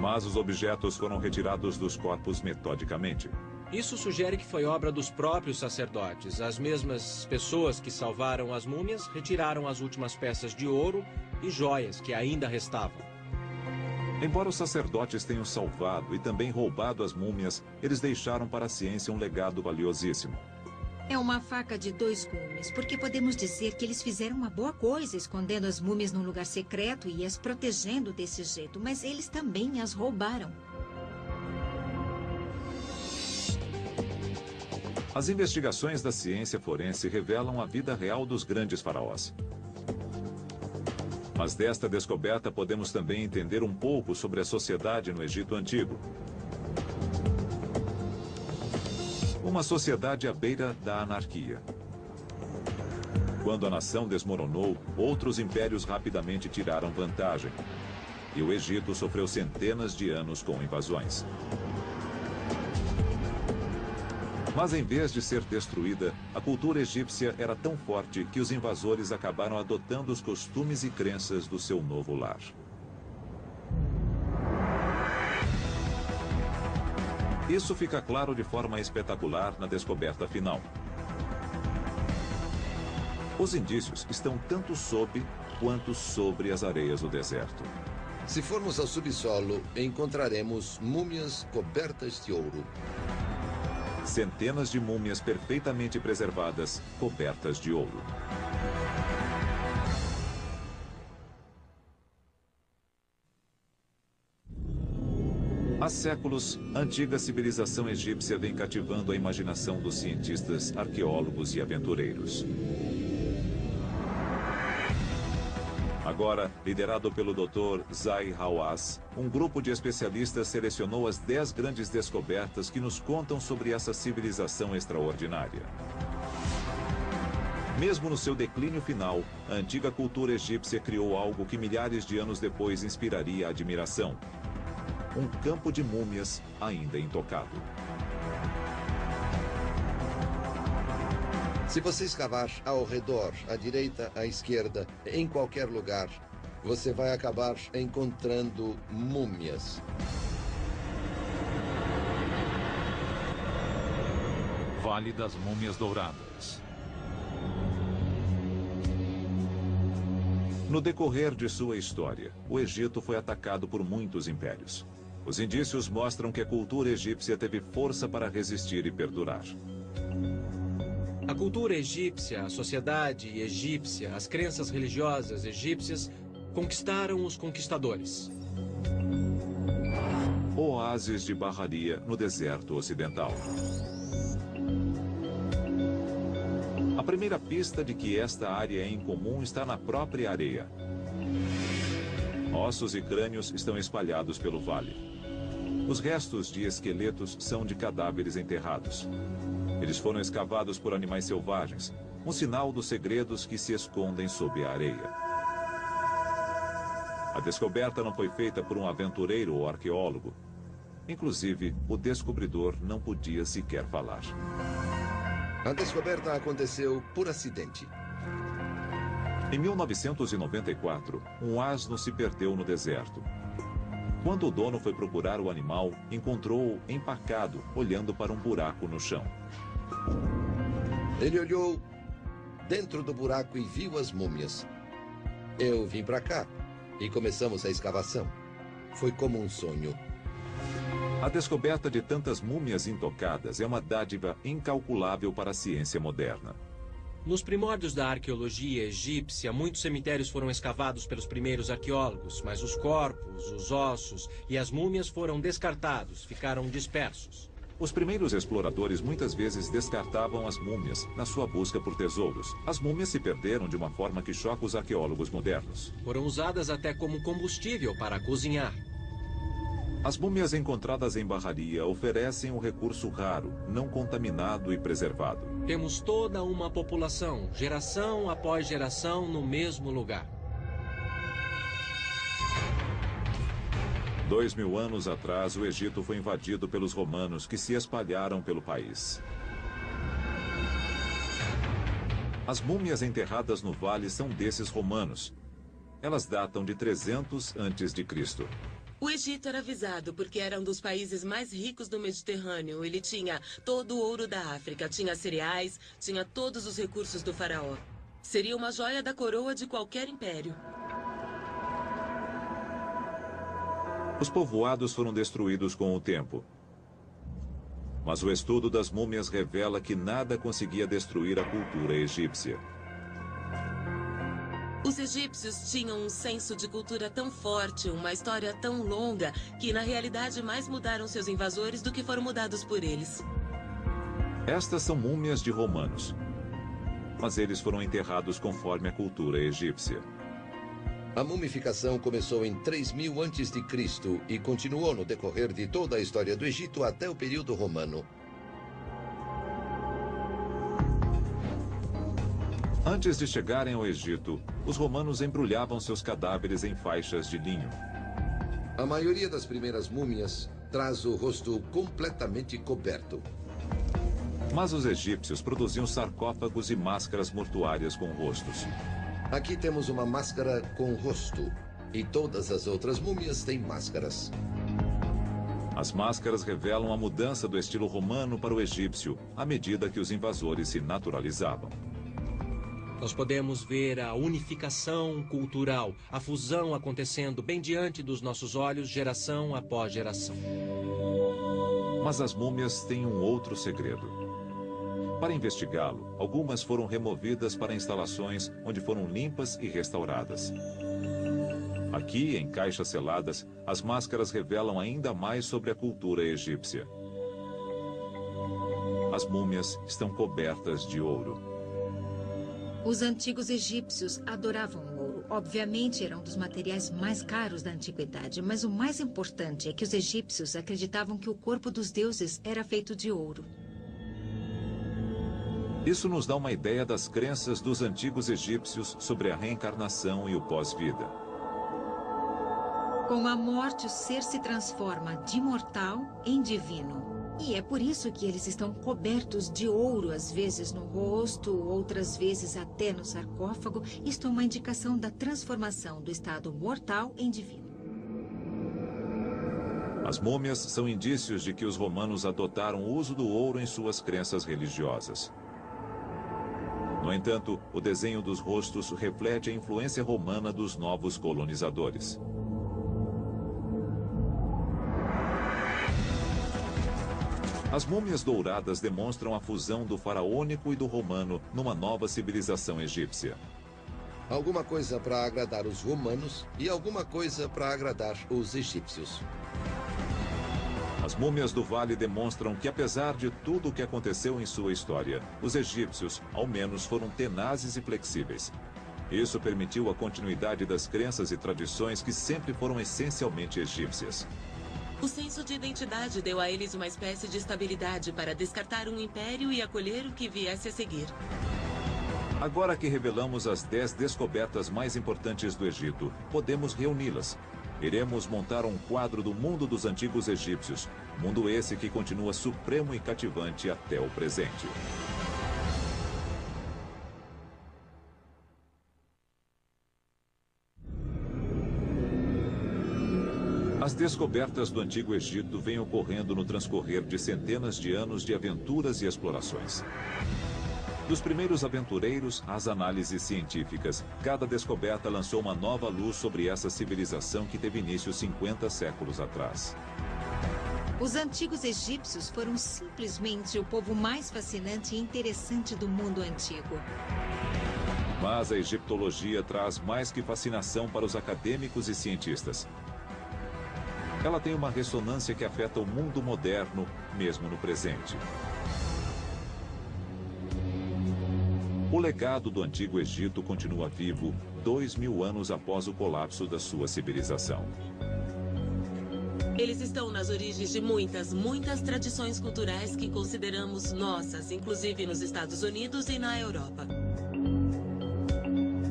Speaker 1: Mas os objetos foram retirados dos corpos metodicamente.
Speaker 4: Isso sugere que foi obra dos próprios sacerdotes. As mesmas pessoas que salvaram as múmias retiraram as últimas peças de ouro e joias que ainda restavam.
Speaker 1: Embora os sacerdotes tenham salvado e também roubado as múmias, eles deixaram para a ciência um legado valiosíssimo.
Speaker 3: É uma faca de dois gumes, porque podemos dizer que eles fizeram uma boa coisa escondendo as múmias num lugar secreto e as protegendo desse jeito, mas eles também as roubaram.
Speaker 1: As investigações da ciência forense revelam a vida real dos grandes faraós. Mas desta descoberta podemos também entender um pouco sobre a sociedade no Egito Antigo. Uma sociedade à beira da anarquia. Quando a nação desmoronou, outros impérios rapidamente tiraram vantagem. E o Egito sofreu centenas de anos com invasões. Mas em vez de ser destruída, a cultura egípcia era tão forte que os invasores acabaram adotando os costumes e crenças do seu novo lar. Isso fica claro de forma espetacular na descoberta final. Os indícios estão tanto sob quanto sobre as areias do deserto.
Speaker 7: Se formos ao subsolo, encontraremos múmias cobertas de ouro.
Speaker 1: Centenas de múmias perfeitamente preservadas, cobertas de ouro. Há séculos, a antiga civilização egípcia vem cativando a imaginação dos cientistas, arqueólogos e aventureiros. Agora, liderado pelo Dr. Zahi Hawass, um grupo de especialistas selecionou as 10 grandes descobertas que nos contam sobre essa civilização extraordinária. Mesmo no seu declínio final, a antiga cultura egípcia criou algo que milhares de anos depois inspiraria a admiração. Um campo de múmias ainda intocado.
Speaker 7: Se você escavar ao redor, à direita, à esquerda, em qualquer lugar, você vai acabar encontrando múmias.
Speaker 2: Vale das Múmias Douradas.
Speaker 1: No decorrer de sua história, o Egito foi atacado por muitos impérios. Os indícios mostram que a cultura egípcia teve força para resistir e perdurar.
Speaker 4: A cultura egípcia, a sociedade egípcia, as crenças religiosas egípcias conquistaram os conquistadores.
Speaker 1: Oásis de Bahariya, no deserto ocidental. A primeira pista de que esta área é incomum está na própria areia. Ossos e crânios estão espalhados pelo vale. Os restos de esqueletos são de cadáveres enterrados. Eles foram escavados por animais selvagens, um sinal dos segredos que se escondem sob a areia. A descoberta não foi feita por um aventureiro ou arqueólogo. Inclusive, o descobridor não podia sequer falar.
Speaker 7: A descoberta aconteceu por acidente.
Speaker 1: Em 1994, um asno se perdeu no deserto. Quando o dono foi procurar o animal, encontrou-o empacado, olhando para um buraco no chão.
Speaker 7: Ele olhou dentro do buraco e viu as múmias. Eu vim para cá e começamos a escavação. Foi como um sonho.
Speaker 1: A descoberta de tantas múmias intocadas é uma dádiva incalculável para a ciência moderna.
Speaker 4: Nos primórdios da arqueologia egípcia, muitos cemitérios foram escavados pelos primeiros arqueólogos, mas os corpos, os ossos e as múmias foram descartados, ficaram dispersos.
Speaker 1: Os primeiros exploradores muitas vezes descartavam as múmias na sua busca por tesouros. As múmias se perderam de uma forma que choca os arqueólogos modernos.
Speaker 4: Foram usadas até como combustível para cozinhar.
Speaker 1: As múmias encontradas em Bahariya oferecem um recurso raro, não contaminado e preservado.
Speaker 4: Temos toda uma população, geração após geração, no mesmo lugar.
Speaker 1: 2000 anos atrás, o Egito foi invadido pelos romanos que se espalharam pelo país. As múmias enterradas no vale são desses romanos. Elas datam de 300 a.C.
Speaker 6: O Egito era visado porque era um dos países mais ricos do Mediterrâneo. Ele tinha todo o ouro da África, tinha cereais, tinha todos os recursos do faraó. Seria uma joia da coroa de qualquer império.
Speaker 1: Os povoados foram destruídos com o tempo. Mas o estudo das múmias revela que nada conseguia destruir a cultura egípcia.
Speaker 6: Os egípcios tinham um senso de cultura tão forte, uma história tão longa, que na realidade mais mudaram seus invasores do que foram mudados por eles.
Speaker 1: Estas são múmias de romanos, mas eles foram enterrados conforme a cultura egípcia.
Speaker 7: A mumificação começou em 3000 a.C. e continuou no decorrer de toda a história do Egito até o período romano.
Speaker 1: Antes de chegarem ao Egito, os romanos embrulhavam seus cadáveres em faixas de linho.
Speaker 7: A maioria das primeiras múmias traz o rosto completamente coberto.
Speaker 1: Mas os egípcios produziam sarcófagos e máscaras mortuárias com rostos.
Speaker 7: Aqui temos uma máscara com rosto, e todas as outras múmias têm máscaras.
Speaker 1: As máscaras revelam a mudança do estilo romano para o egípcio, à medida que os invasores se naturalizavam.
Speaker 4: Nós podemos ver a unificação cultural, a fusão acontecendo bem diante dos nossos olhos, geração após geração.
Speaker 1: Mas as múmias têm um outro segredo. Para investigá-lo, algumas foram removidas para instalações onde foram limpas e restauradas. Aqui, em caixas seladas, as máscaras revelam ainda mais sobre a cultura egípcia. As múmias estão cobertas de ouro.
Speaker 3: Os antigos egípcios adoravam o ouro. Obviamente, era um dos materiais mais caros da antiguidade, mas o mais importante é que os egípcios acreditavam que o corpo dos deuses era feito de ouro.
Speaker 1: Isso nos dá uma ideia das crenças dos antigos egípcios sobre a reencarnação e o pós-vida.
Speaker 3: Com a morte, o ser se transforma de mortal em divino. E é por isso que eles estão cobertos de ouro, às vezes no rosto, outras vezes até no sarcófago. Isto é uma indicação da transformação do estado mortal em divino.
Speaker 1: As múmias são indícios de que os romanos adotaram o uso do ouro em suas crenças religiosas. No entanto, o desenho dos rostos reflete a influência romana dos novos colonizadores. As múmias douradas demonstram a fusão do faraônico e do romano numa nova civilização egípcia.
Speaker 7: Alguma coisa para agradar os romanos e alguma coisa para agradar os egípcios.
Speaker 1: As múmias do Vale demonstram que, apesar de tudo o que aconteceu em sua história, os egípcios, ao menos, foram tenazes e flexíveis. Isso permitiu a continuidade das crenças e tradições que sempre foram essencialmente egípcias.
Speaker 6: O senso de identidade deu a eles uma espécie de estabilidade para descartar um império e acolher o que viesse a seguir.
Speaker 1: Agora que revelamos as 10 descobertas mais importantes do Egito, podemos reuni-las. Iremos montar um quadro do mundo dos antigos egípcios, mundo esse que continua supremo e cativante até o presente. As descobertas do Antigo Egito vêm ocorrendo no transcorrer de centenas de anos de aventuras e explorações. Dos primeiros aventureiros às análises científicas, cada descoberta lançou uma nova luz sobre essa civilização que teve início 50 séculos atrás.
Speaker 3: Os antigos egípcios foram simplesmente o povo mais fascinante e interessante do mundo antigo.
Speaker 1: Mas a egiptologia traz mais que fascinação para os acadêmicos e cientistas. Ela tem uma ressonância que afeta o mundo moderno, mesmo no presente. O legado do Antigo Egito continua vivo 2000 anos após o colapso da sua civilização.
Speaker 6: Eles estão nas origens de muitas tradições culturais que consideramos nossas, inclusive nos Estados Unidos e na Europa.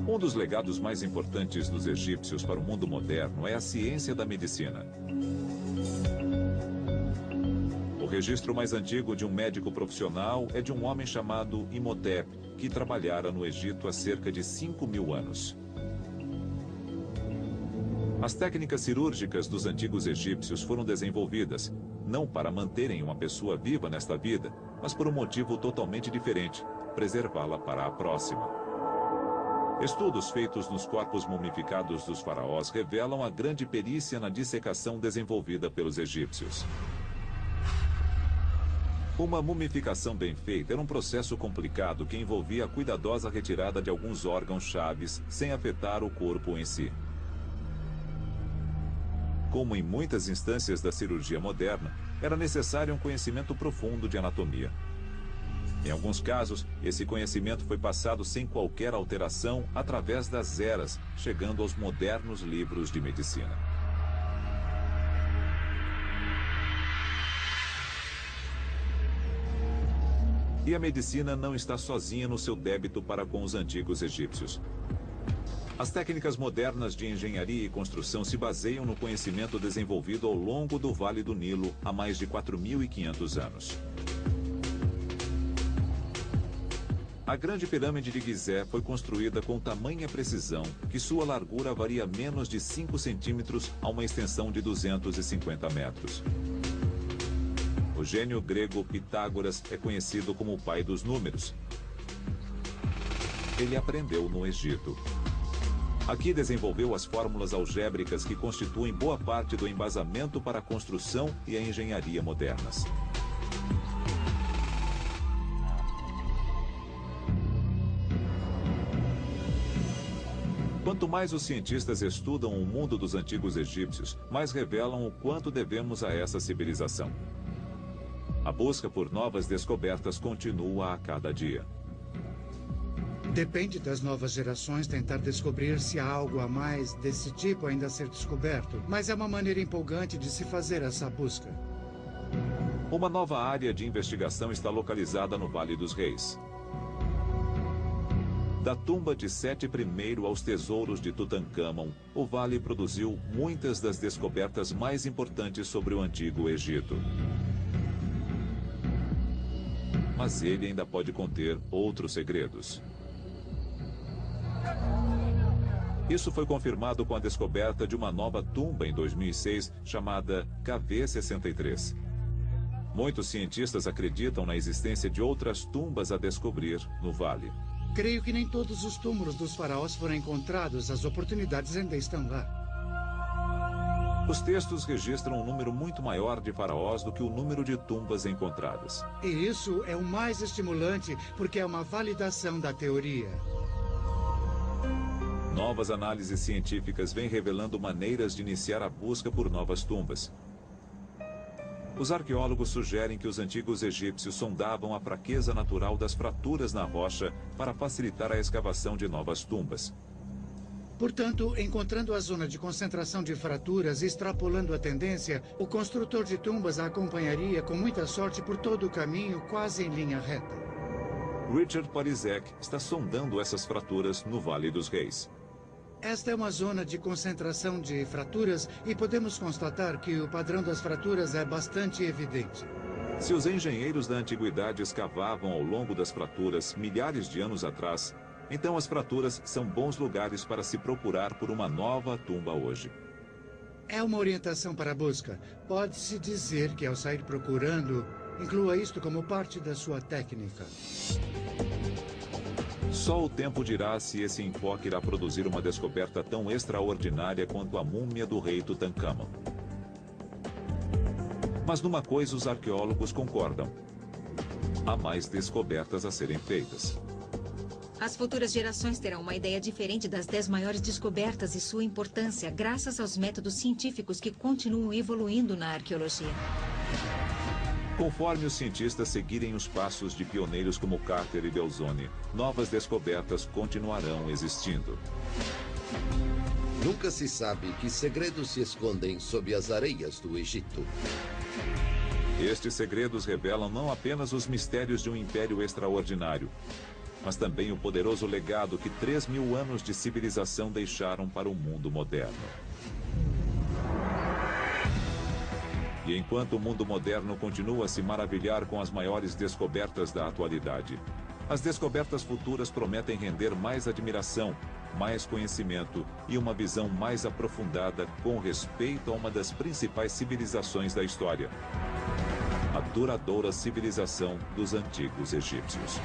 Speaker 1: Um dos legados mais importantes dos egípcios para o mundo moderno é a ciência da medicina. O registro mais antigo de um médico profissional é de um homem chamado Imhotep, que trabalhara no Egito há cerca de 5.000 anos. As técnicas cirúrgicas dos antigos egípcios foram desenvolvidas, não para manterem uma pessoa viva nesta vida, mas por um motivo totalmente diferente, preservá-la para a próxima. Estudos feitos nos corpos mumificados dos faraós revelam a grande perícia na dissecação desenvolvida pelos egípcios. Uma mumificação bem feita era um processo complicado que envolvia a cuidadosa retirada de alguns órgãos chaves sem afetar o corpo em si. Como em muitas instâncias da cirurgia moderna, era necessário um conhecimento profundo de anatomia. Em alguns casos, esse conhecimento foi passado sem qualquer alteração através das eras, chegando aos modernos livros de medicina. E a medicina não está sozinha no seu débito para com os antigos egípcios. As técnicas modernas de engenharia e construção se baseiam no conhecimento desenvolvido ao longo do Vale do Nilo há mais de 4.500 anos. A Grande Pirâmide de Gizé foi construída com tamanha precisão que sua largura varia menos de 5 centímetros a uma extensão de 250 metros. O gênio grego Pitágoras é conhecido como o pai dos números. Ele aprendeu no Egito. Aqui desenvolveu as fórmulas algébricas que constituem boa parte do embasamento para a construção e a engenharia modernas. Quanto mais os cientistas estudam o mundo dos antigos egípcios, mais revelam o quanto devemos a essa civilização. A busca por novas descobertas continua a cada dia.
Speaker 10: Depende das novas gerações tentar descobrir se há algo a mais desse tipo ainda a ser descoberto, mas é uma maneira empolgante de se fazer essa busca.
Speaker 1: Uma nova área de investigação está localizada no Vale dos Reis. Da tumba de Sete I aos tesouros de Tutancâmon, o vale produziu muitas das descobertas mais importantes sobre o Antigo Egito. Mas ele ainda pode conter outros segredos. Isso foi confirmado com a descoberta de uma nova tumba em 2006, chamada KV63. Muitos cientistas acreditam na existência de outras tumbas a descobrir no vale.
Speaker 10: Creio que nem todos os túmulos dos faraós foram encontrados. As oportunidades ainda estão lá.
Speaker 1: Os textos registram um número muito maior de faraós do que o número de tumbas encontradas.
Speaker 10: E isso é o mais estimulante, porque é uma validação da teoria.
Speaker 1: Novas análises científicas vêm revelando maneiras de iniciar a busca por novas tumbas. Os arqueólogos sugerem que os antigos egípcios sondavam a fraqueza natural das fraturas na rocha para facilitar a escavação de novas tumbas.
Speaker 10: Portanto, encontrando a zona de concentração de fraturas e extrapolando a tendência, o construtor de tumbas a acompanharia com muita sorte por todo o caminho, quase em linha reta.
Speaker 1: Richard Parizek está sondando essas fraturas no Vale dos Reis.
Speaker 10: Esta é uma zona de concentração de fraturas e podemos constatar que o padrão das fraturas é bastante evidente.
Speaker 1: Se os engenheiros da antiguidade escavavam ao longo das fraturas milhares de anos atrás, então as fraturas são bons lugares para se procurar por uma nova tumba hoje.
Speaker 10: É uma orientação para a busca. Pode-se dizer que ao sair procurando, inclua isto como parte da sua técnica.
Speaker 1: Só o tempo dirá se esse enfoque irá produzir uma descoberta tão extraordinária quanto a múmia do rei Tutankhamon. Mas numa coisa os arqueólogos concordam: há mais descobertas a serem feitas.
Speaker 3: As futuras gerações terão uma ideia diferente das 10 maiores descobertas e sua importância, graças aos métodos científicos que continuam evoluindo na arqueologia.
Speaker 1: Conforme os cientistas seguirem os passos de pioneiros como Carter e Belzoni, novas descobertas continuarão existindo.
Speaker 7: Nunca se sabe que segredos se escondem sob as areias do Egito.
Speaker 1: Estes segredos revelam não apenas os mistérios de um império extraordinário, mas também o poderoso legado que 3.000 anos de civilização deixaram para o mundo moderno. E enquanto o mundo moderno continua a se maravilhar com as maiores descobertas da atualidade, as descobertas futuras prometem render mais admiração, mais conhecimento e uma visão mais aprofundada com respeito a uma das principais civilizações da história: a duradoura civilização dos antigos egípcios.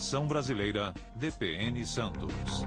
Speaker 2: Versão brasileira, DPN Santos.